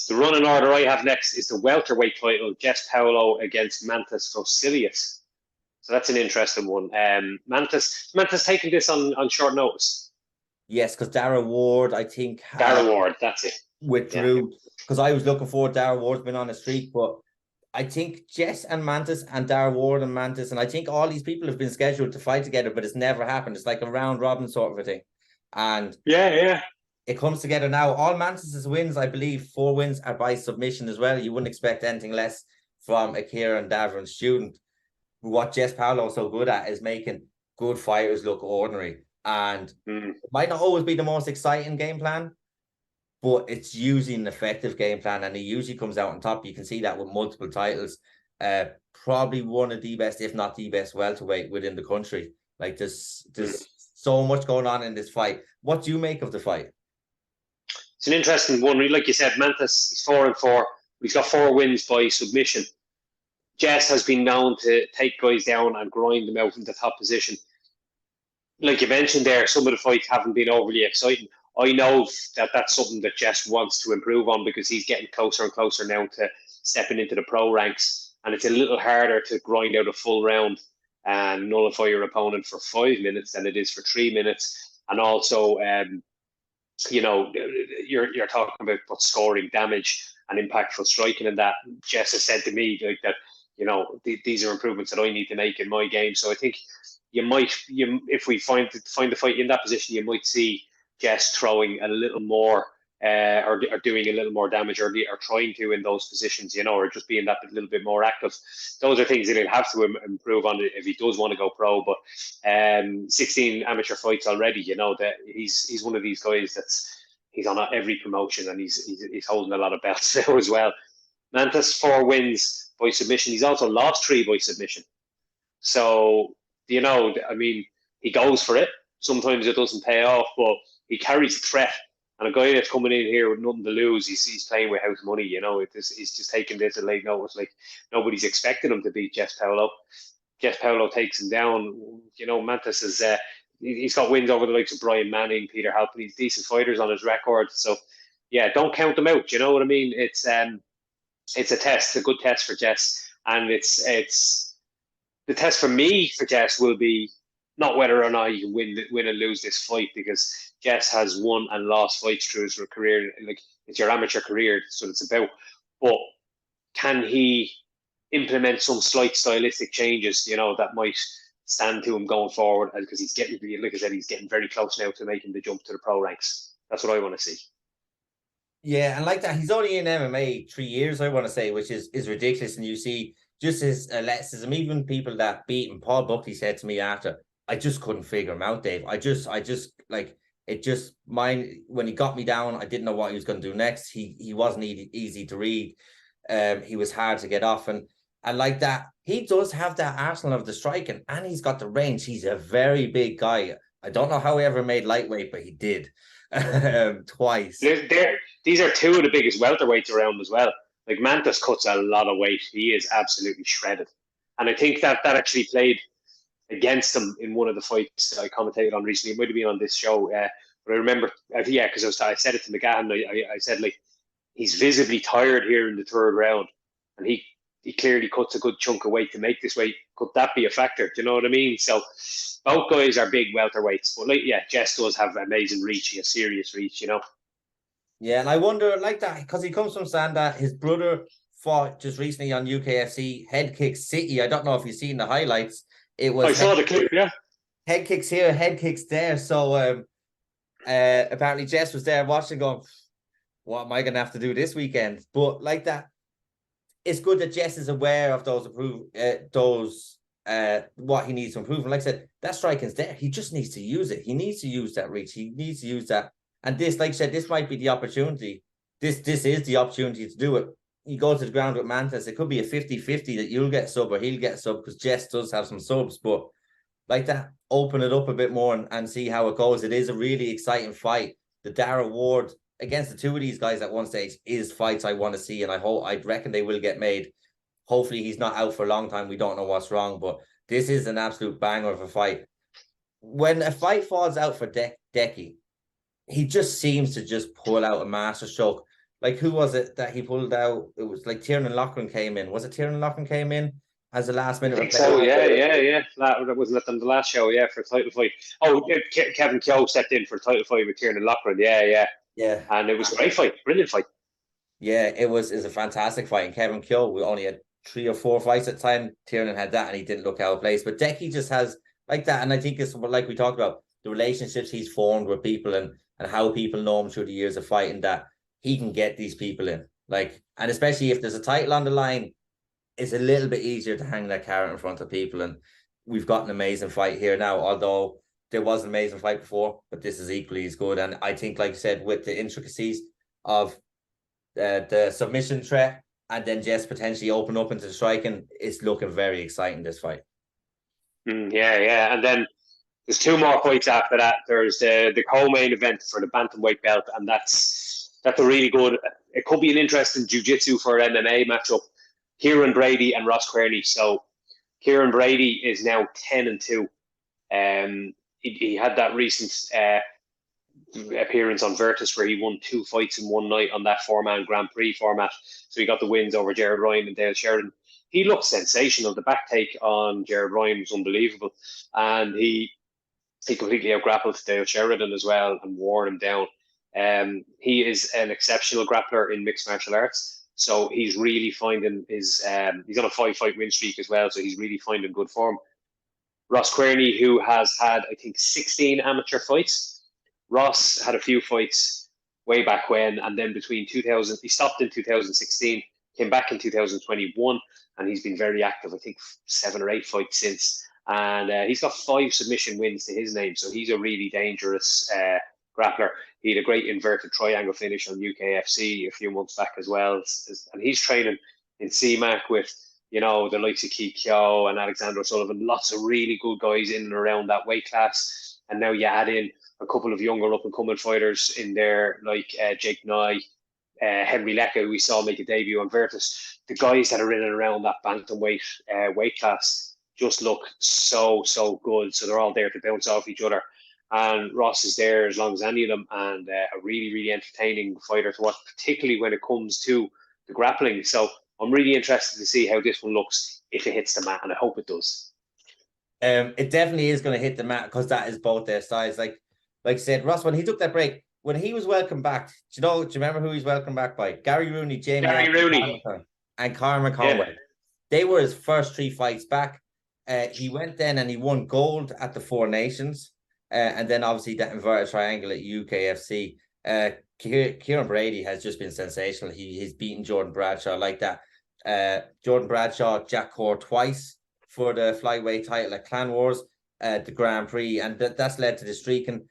Speaker 2: The running order I have next is the welterweight title, Jess Paulo against Mantas Vosilius. So that's an interesting one. Mantas taking this on short notice.
Speaker 1: Yes, because Darragh Ward, I think.
Speaker 2: Darragh Ward, that's it.
Speaker 1: Withdrew, because I was looking forward. Darragh Ward's been on a streak, but I think Jess and Mantas and Darragh Ward and Mantas, and I think all these people have been scheduled to fight together, but it's never happened. It's like a round robin sort of a thing. And it comes together now. All Mantas' wins, I believe, 4 wins are by submission as well. You wouldn't expect anything less from a Kieran Davern student. What Jess Paulo is so good at is making good fighters look ordinary. And it might not always be the most exciting game plan, but it's usually an effective game plan, and he usually comes out on top. You can see that with multiple titles. Probably one of the best, if not the best, welterweight within the country. Like there's so much going on in this fight. What do you make of the fight?
Speaker 2: It's an interesting one. Like you said, Mantas is 4-4. He's got 4 wins by submission. Jess has been known to take guys down and grind them out in the top position. Like you mentioned there, some of the fights haven't been overly exciting. I know that that's something that Jess wants to improve on, because he's getting closer and closer now to stepping into the pro ranks. And it's a little harder to grind out a full round and nullify your opponent for 5 minutes than it is for 3 minutes. And also, you're talking about scoring damage and impactful striking, and that Jess has said to me like that, these are improvements that I need to make in my game. So I think if we find the fight in that position, you might see Jess throwing a little more or doing a little more damage, or trying to in those positions, or just being that little bit more active. Those are things that he'll have to improve on if he does want to go pro. But 16 amateur fights already, that he's one of these guys he's on every promotion, and he's holding a lot of belts now as well. Mantas 4 wins by submission. He's also lost 3 by submission. So, he goes for it. Sometimes it doesn't pay off, but he carries a threat. And a guy that's coming in here with nothing to lose, he's playing with house money, he's just taking this at late notice. Like, nobody's expecting him to beat Jess Paulo. Jess Paulo takes him down. Mantas is he's got wins over the likes of Brian Manning, Peter Halpin. He's decent fighters on his record. So, yeah, don't count them out. You know what I mean? It's a test, a good test for Jess. And it's the test for me for Jess will be not whether or not he can win and lose this fight, because Jess has won and lost fights through his career. Like, it's your amateur career, so it's about. But can he implement some slight stylistic changes, that might stand to him going forward? Because he's getting, like I said, he's getting very close now to making the jump to the pro ranks. That's what I want to see.
Speaker 1: Yeah, and like that, he's only in MMA 3 years, I want to say, which is ridiculous. And you see just his athleticism. Even people that beat him, Paul Buckley said to me after, I just couldn't figure him out, Dave. I just like it. Just when he got me down, I didn't know what he was going to do next. He wasn't easy to read. He was hard to get off, and like that, he does have that arsenal of the striking, and he's got the range. He's a very big guy. I don't know how he ever made lightweight, but he did twice.
Speaker 2: These are 2 of the biggest welterweights around as well. Like, Mantas cuts a lot of weight. He is absolutely shredded, and I think that actually played against him in one of the fights I commentated on recently. It might have been on this show, but I remember, because I said it to McGahan. I said, like, he's visibly tired here in the 3rd round, and he clearly cuts a good chunk of weight to make this weight. Could that be a factor? Do you know what I mean? So both guys are big welterweights, but Jess does have amazing reach. He has serious reach,
Speaker 1: Yeah, and I wonder, like that, because he comes from Sanda, his brother fought just recently on UKFC, head kicks City. I don't know if you've seen the highlights. It
Speaker 2: I
Speaker 1: was
Speaker 2: saw the clip, yeah.
Speaker 1: head kicks here, head kicks there. So apparently Jess was there watching, going, what am I going to have to do this weekend? But like that, it's good that Jess is aware of what he needs to improve. And like I said, that striking's there. He just needs to use it. He needs to use that reach. He needs to use that. And this, like I said, this might be the opportunity. This is the opportunity to do it. You go to the ground with Mantas, it could be a 50-50 that you'll get sub or he'll get sub, because Jess does have some subs. But like that, open it up a bit more and see how it goes. It is a really exciting fight. The Dara Ward against the two of these guys at one stage is fights I want to see, and I reckon they will get made. Hopefully he's not out for a long time. We don't know what's wrong, but this is an absolute banger of a fight. When a fight falls out for Decky, he just seems to just pull out a master stroke. Like, who was it that he pulled out? It was like Tiernan Loughran came in. Was it Tiernan Loughran came in as a last minute
Speaker 2: replacement? Yeah. That wasn't on the last show, for a title fight. Oh, Kevin Keogh stepped in for a title fight with Tiernan Loughran. Yeah. And it was a great fight, brilliant fight.
Speaker 1: Yeah, it was a fantastic fight. And Kevin Keogh, we only had 3 or 4 fights at the time. Tiernan had that, and he didn't look out of place. But Decky just has like that, and I think it's like we talked about, the relationships he's formed with people and how people know him through the years of fighting, that he can get these people in. Like, and especially if there's a title on the line, it's a little bit easier to hang that carrot in front of people. And we've got an amazing fight here now, although there was an amazing fight before, but this is equally as good. And I think, like I said, with the intricacies of the submission threat, and then just potentially open up into the striking, it's looking very exciting, this fight.
Speaker 2: Yeah. And then there's 2 more fights after that. There's the co-main event for the bantamweight belt, and that's a really good. It could be an interesting jiu-jitsu for MMA matchup. Kieran Brady and Ross Kearney. So Kieran Brady is now 10-2. He had that recent appearance on Virtus where he won 2 fights in one night on that 4-man Grand Prix format. So he got the wins over Jared Ryan and Dale Sheridan. He looked sensational. The back take on Jared Ryan was unbelievable, and he completely outgrappled Dale Sheridan as well and wore him down. He is an exceptional grappler in mixed martial arts, so he's really finding his. He's on a 5-fight win streak as well, so he's really finding good form. Ross Kearney, who has had, I think, 16 amateur fights. Ross had a few fights way back when, and then between 2000, he stopped in 2016, came back in 2021, and he's been very active. I think 7 or 8 fights since. And he's got 5 submission wins to his name, so he's a really dangerous grappler. He had a great inverted triangle finish on UKFC a few months back as well. And he's training in CMAC with, the likes of Keith Keogh and Alexander O'Sullivan, lots of really good guys in and around that weight class. And now you add in a couple of younger up-and-coming fighters in there, like Jake Nye, Henry Lecca, who we saw make a debut on Virtus. The guys that are in and around that bantamweight weight class just look so good. So they're all there to bounce off each other. And Ross is there as long as any of them, and a really, really entertaining fighter to watch, particularly when it comes to the grappling. So I'm really interested to see how this one looks if it hits the mat, and I hope it does.
Speaker 1: It definitely is going to hit the mat, because that is both their styles. Like I said, Ross, when he took that break, when he was welcomed back, do you remember who he's welcomed back by? Gary Rooney, Jamie Rooney, and Conor McConway. Yeah. They were his first 3 fights back. He went then and he won gold at the 4 Nations. And then obviously that inverted triangle at UKFC. Kieran Brady has just been sensational. He's beaten Jordan Bradshaw like that. Jordan Bradshaw, Jack Core twice for the flyweight title at Clan Wars, the Grand Prix, and that's led to the streak. And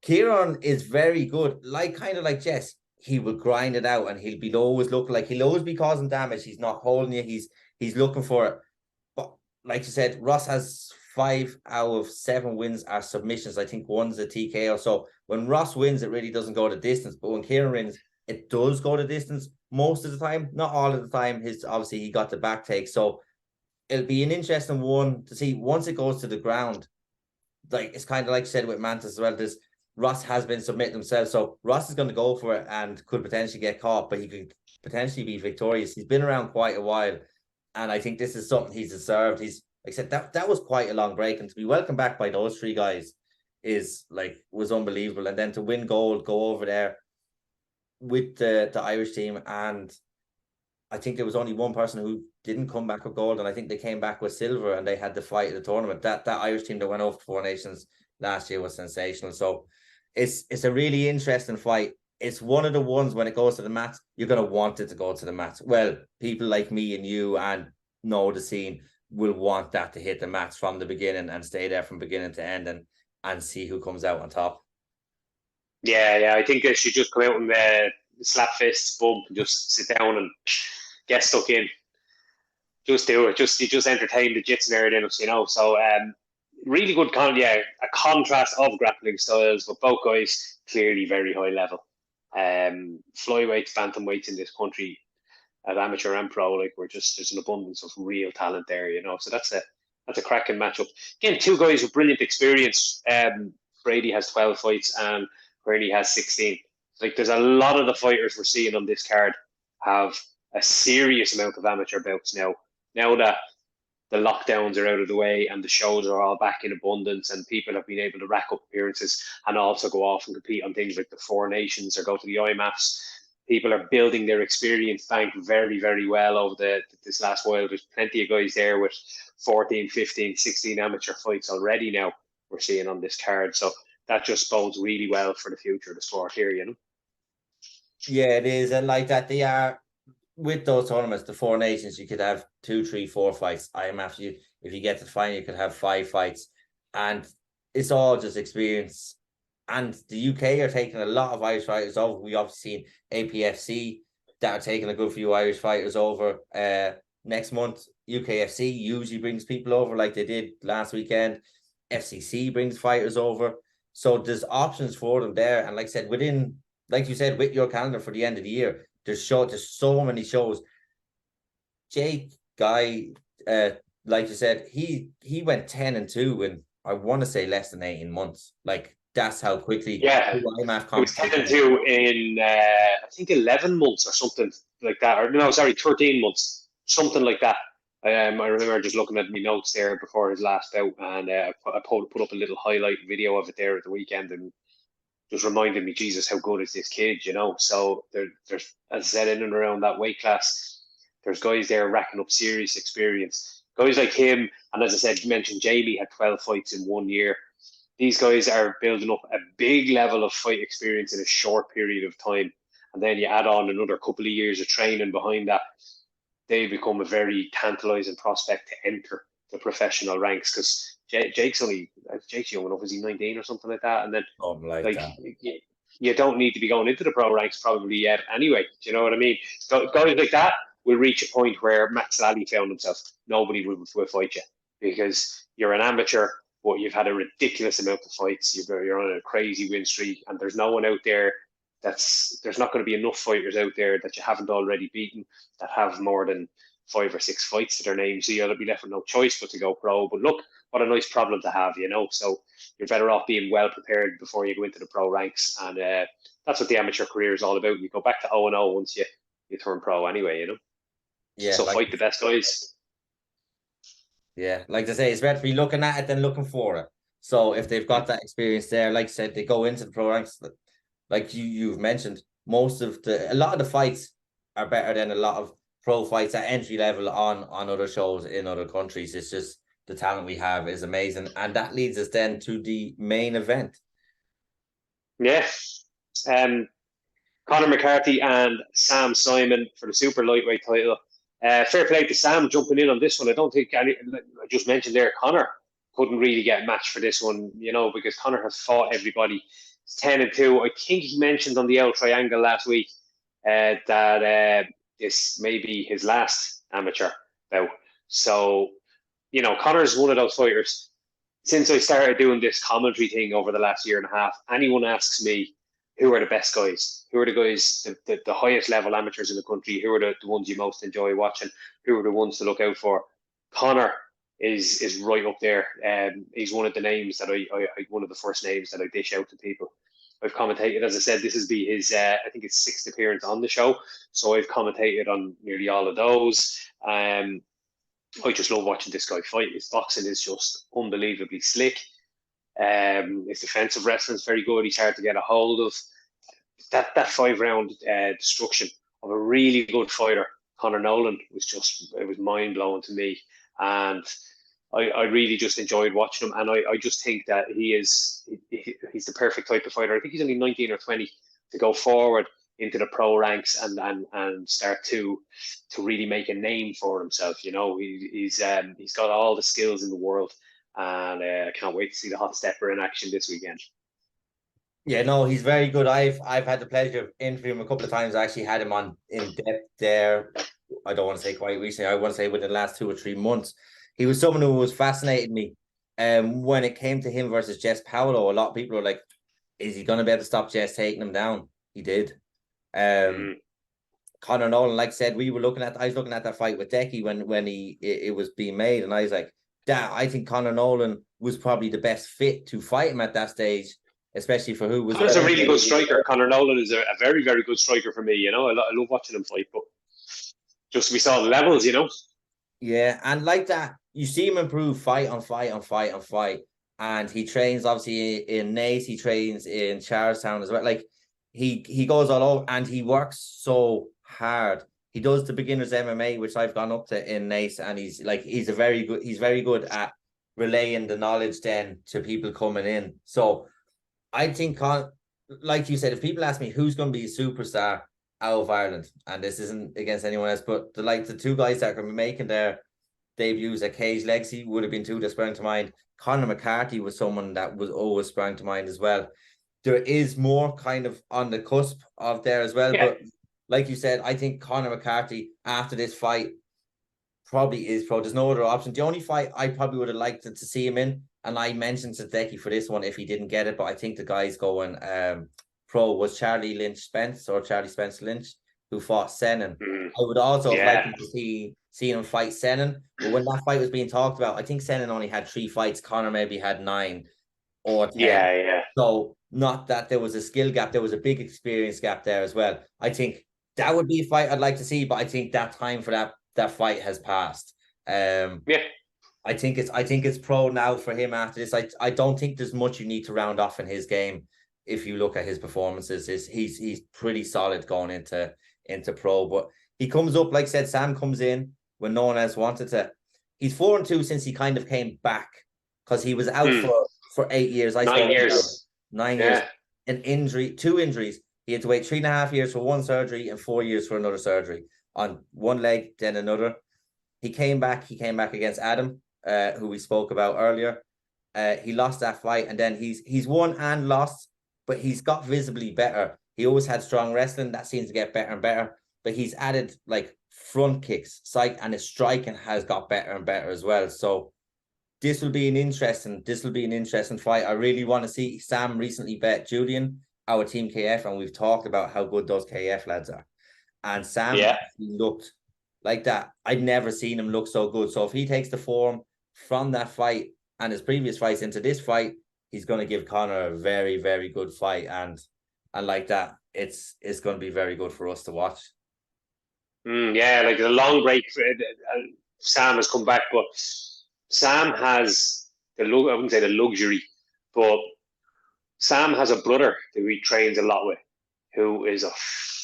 Speaker 1: Kieran is very good, kind of like Jess. He will grind it out, and he'll always be causing damage. He's not holding you. He's looking for it. But like you said, Ross has 5 out of 7 wins are submissions. I think one's a TKO. So when Ross wins, it really doesn't go the distance. But when Kieran wins, it does go the distance most of the time. Not all of the time. Obviously he got the back take. So it'll be an interesting one to see once it goes to the ground. Like, it's kind of like you said with Mantas as well. Ross has been submitting himself. So Ross is going to go for it and could potentially get caught, but he could potentially be victorious. He's been around quite a while, and I think this is something he's deserved. Like I said, that was quite a long break, and to be welcomed back by those 3 guys was unbelievable. And then to win gold, go over there with the Irish team, and I think there was only one person who didn't come back with gold, and I think they came back with silver, and they had the fight of the tournament. That Irish team that went off to Four Nations last year was sensational. So it's a really interesting fight. It's one of the ones when it goes to the mat, you're gonna want it to go to the mat. Well, people like me and you and know the scene will want that to hit the mats from the beginning and stay there from beginning to end and see who comes out on top.
Speaker 2: Yeah, I think they should just come out and slap fists, bump, and just sit down and get stuck in. Just do it. You just entertain the jits and everything else, So really good a contrast of grappling styles, but both guys clearly very high level. Flyweights, bantamweights in this country, at amateur and pro, like there's an abundance of real talent there, So that's a cracking matchup. Again, two guys with brilliant experience. Brady has 12 fights and Gurney has 16. Like there's a lot of the fighters we're seeing on this card have a serious amount of amateur bouts now. Now that the lockdowns are out of the way and the shows are all back in abundance and people have been able to rack up appearances and also go off and compete on things like the Four Nations or go to the IMAFs. People are building their experience bank very, very well over this last while. There's plenty of guys there with 14, 15, 16 amateur fights already now we're seeing on this card. So that just bodes really well for the future of the sport here,
Speaker 1: Yeah, it is. And like that, they are with those tournaments, the Four Nations, you could have 2, 3, 4 fights. IMF, if you get to the final, you could have 5 fights. And it's all just experience. And the UK are taking a lot of Irish fighters over. We obviously seen APFC that are taking a good few Irish fighters over. Next month, UKFC usually brings people over like they did last weekend. FCC brings fighters over. So there's options for them there. And like I said, like you said, with your calendar for the end of the year, there's so many shows. Jake Guy, like you said, he went 10-2 in, I want to say, less than 18 months. Like that's how quickly.
Speaker 2: Yeah, it was 10-2 in I think 11 months or something like that. Or no, sorry, 13 months, something like that. I remember just looking at my notes there before his last bout, and I put up a little highlight video of it there at the weekend, and just reminded me, Jesus, how good is this kid, So there's, as I said, in and around that weight class, there's guys there racking up serious experience. Guys like him, and as I said, you mentioned Jamie had 12 fights in 1 year. These guys are building up a big level of fight experience in a short period of time. And then you add on another couple of years of training behind that, they become a very tantalizing prospect to enter the professional ranks, because Jake's young enough, is he 19 or something like that? And then
Speaker 1: like that.
Speaker 2: You don't need to be going into the pro ranks probably yet anyway. Do you know what I mean? So guys like that will reach a point where Matt Sally found himself. Nobody will fight you because you're an amateur, but you've had a ridiculous amount of fights. You're on a crazy win streak, and there's no one out there there's not going to be enough fighters out there that you haven't already beaten that have more than 5 or 6 fights to their name. So you'll be left with no choice but to go pro. But look, what a nice problem to have, So you're better off being well prepared before you go into the pro ranks. And that's what the amateur career is all about. You go back to 0-0 once you turn pro anyway,
Speaker 1: Yeah.
Speaker 2: So fight the best guys.
Speaker 1: Yeah, like I say, it's better to be looking at it than looking for it. So if they've got that experience there, like I said, they go into the pro ranks. Like you've mentioned, a lot of the fights are better than a lot of pro fights at entry level on other shows in other countries. It's just the talent we have is amazing, and that leads us then to the main event.
Speaker 2: Yeah, Conor McCarthy and Sam Simon for the super lightweight title. Fair play to Sam jumping in on this one. I don't think I just mentioned there, Conor couldn't really get a match for this one, because Conor has fought everybody. It's 10-2. I think he mentioned on the L Triangle last week that this may be his last amateur bout. So, Conor's one of those fighters. Since I started doing this commentary thing over the last year and a half, anyone asks me, who are the best guys? Who are the guys, the highest level amateurs in the country? Who are the ones you most enjoy watching? Who are the ones to look out for? Conor is right up there. He's one of the names that I one of the first names that I dish out to people. I've commentated, as I said, this will be his, I think it's 6th appearance on the show. So I've commentated on nearly all of those. I just love watching this guy fight. His boxing is just unbelievably slick. His defensive wrestling is very good. He's hard to get a hold of. That 5-round destruction of a really good fighter Conor Nolan it was mind blowing to me. And I really just enjoyed watching him. And I just think that he's the perfect type of fighter. I think he's only 19 or 20 to go forward into the pro ranks and start to really make a name for himself. He's got all the skills in the world, and I can't wait to see the hot stepper in action this weekend.
Speaker 1: Yeah, no, he's very good. I've had the pleasure of interviewing him a couple of times. I actually had him on in depth there. I don't want to say quite recently. I want to say within the last 2 or 3 months. He was someone who was fascinating me. When it came to him versus Jess Paolo, a lot of people are like, "Is he going to be able to stop Jess taking him down?" He did. Conor Nolan, like I said, I was looking at that fight with Decky when it was being made, and I was like, I think Conor Nolan was probably the best fit to fight him at that stage, especially for who was.
Speaker 2: Conor's a really good striker. Conor Nolan is a very, very good striker for me. I love watching him fight, but just we saw the levels,
Speaker 1: Yeah, and like that, you see him improve fight on fight on fight on fight, and he trains obviously in Naas, he trains in Charlestown as well. Like he goes all over, and he works so hard. He does the beginners MMA, which I've gone up to in Naas, and he's very good at relaying the knowledge then to people coming in. So I think, like you said, if people ask me who's going to be a superstar out of Ireland, and this isn't against anyone else, but the 2 guys that are going to be making their debuts at Cage Legacy would have been 2 that sprang to mind. Conor McCarthy was someone that was always sprang to mind as well. There is more kind of on the cusp of there as well, but like you said, I think Conor McCarthy after this fight probably is pro. There's no other option. The only fight I probably would have liked to see him in, and I mentioned Sadecki for this one if he didn't get it, but I think the guy's going pro, was Charlie Spence Lynch, who fought Senan. I would also have liked to see him fight Senan, but when that fight was being talked about, I think Senan only had 3 fights. Conor maybe had 9 or 10.
Speaker 2: Yeah.
Speaker 1: So not that there was a skill gap, there was a big experience gap there as well. I think that would be a fight I'd like to see, but I think that time for that fight has passed. I think it's pro now for him after this. I don't think there's much you need to round off in his game. If you look at his performances, he's pretty solid going into pro. But he comes up, like I said, Sam comes in when no one else wanted to. He's 4-2 since he kind of came back, because he was out for 8 years.
Speaker 2: 9 years.
Speaker 1: 9 years. An injury, 2 injuries. He had to wait 3.5 years for 1 surgery and 4 years for another surgery on one leg, then another. He came back against Adam, who we spoke about earlier. He lost that fight, and then he's won and lost, but he's got visibly better. He always had strong wrestling. That seems to get better and better, but he's added like front kicks, and his striking has got better and better as well. So this will be an interesting fight. I really want to see. Sam recently bet Julian, our team KF, and we've talked about how good those KF lads are. And Sam looked like that. I'd never seen him look so good. So if he takes the form from that fight and his previous fights into this fight, he's going to give Conor a very, very good fight. And like that, it's going to be very good for us to watch.
Speaker 2: Like a long break. Sam has come back, but Sam has I wouldn't say the luxury, but Sam has a brother who he trains a lot with, who is a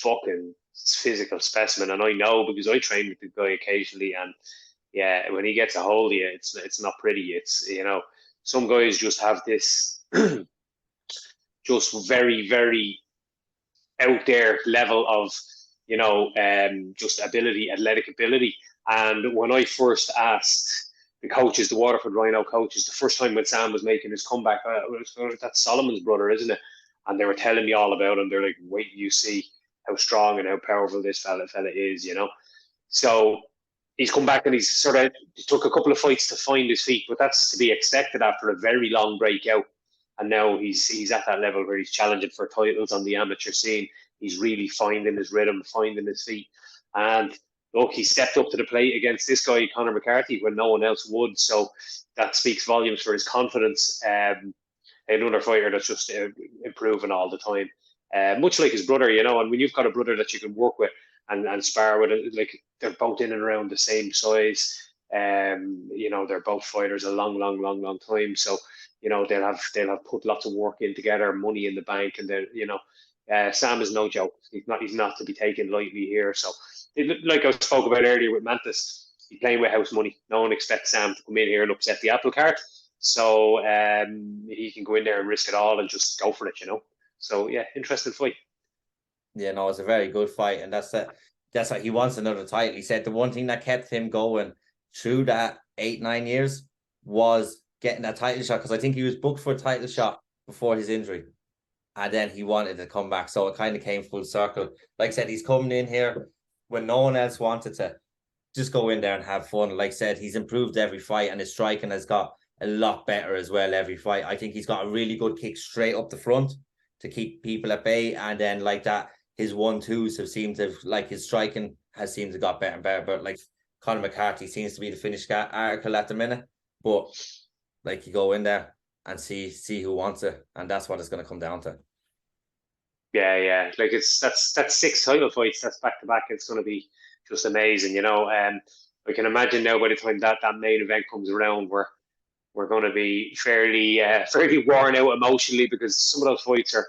Speaker 2: fucking physical specimen, and I know because I train with the guy occasionally, and when he gets a hold of you, it's not pretty. It's some guys just have this just very, very out there level of just athletic ability. And when I first asked the coaches, the Waterford Rhino coaches, the first time when Sam was making his comeback, that's Solomon's brother, isn't it? And they were telling me all about him. They're like, wait, you see how strong and how powerful this fella is, So he's come back, and he took a couple of fights to find his feet, but that's to be expected after a very long breakout. And now he's at that level where he's challenging for titles on the amateur scene. He's really finding his rhythm, finding his feet. And look, he stepped up to the plate against this guy, Conor McCarthy, when no one else would. So that speaks volumes for his confidence. Another fighter that's just improving all the time. Much like his brother, and when you've got a brother that you can work with and spar with, like they're both in and around the same size. They're both fighters a long time. So, they'll have put lots of work in together, money in the bank, and Sam is no joke. He's not to be taken lightly here. So, like I spoke about earlier with Mantis, he's playing with house money. No one expects Sam to come in here and upset the apple cart. So he can go in there and risk it all and just go for it, you know. So yeah, interesting fight.
Speaker 1: Yeah, no, it's a very good fight, and that's what he wants, another title. He said the one thing that kept him going through that 8-9 years was getting that title shot, because I think he was booked for a title shot before his injury, and then he wanted to come back. So it kind of came full circle. Like I said, he's coming in here when no one else wanted to just go in there and have fun. Like I said, he's improved every fight, and his striking has got a lot better as well every fight. I think he's got a really good kick straight up the front to keep people at bay, and then like that, his 1-2s have seemed to, like, his striking has seemed to got better and better. But like Conor McCarthy seems to be the finished article at the minute. But like, you go in there and see who wants it, and that's what it's going to come down to.
Speaker 2: Yeah. Like that's 6 title fights. That's back to back. It's going to be just amazing, you know. I can imagine now by the time that main event comes around, we're going to be fairly worn out emotionally, because some of those fights are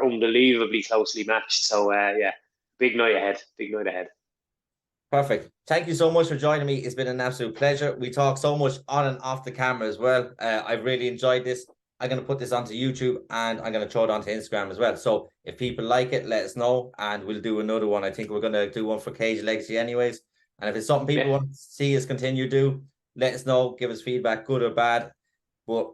Speaker 2: unbelievably closely matched. So yeah, big night ahead. Big night ahead.
Speaker 1: Perfect. Thank you so much for joining me. It's been an absolute pleasure. We talk so much on and off the camera as well. I've really enjoyed this. I'm going to put this onto YouTube, and I'm going to throw it onto Instagram as well. So if people like it, let us know, and we'll do another one. I think we're going to do one for Cage Legacy anyways. And if it's something people want to see us continue do, let us know. Give us feedback, good or bad. But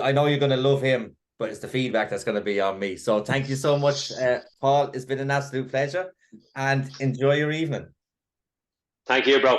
Speaker 1: I know you're going to love him, but it's the feedback that's going to be on me. So thank you so much, Paul. It's been an absolute pleasure, and enjoy your evening.
Speaker 2: Thank you, bro.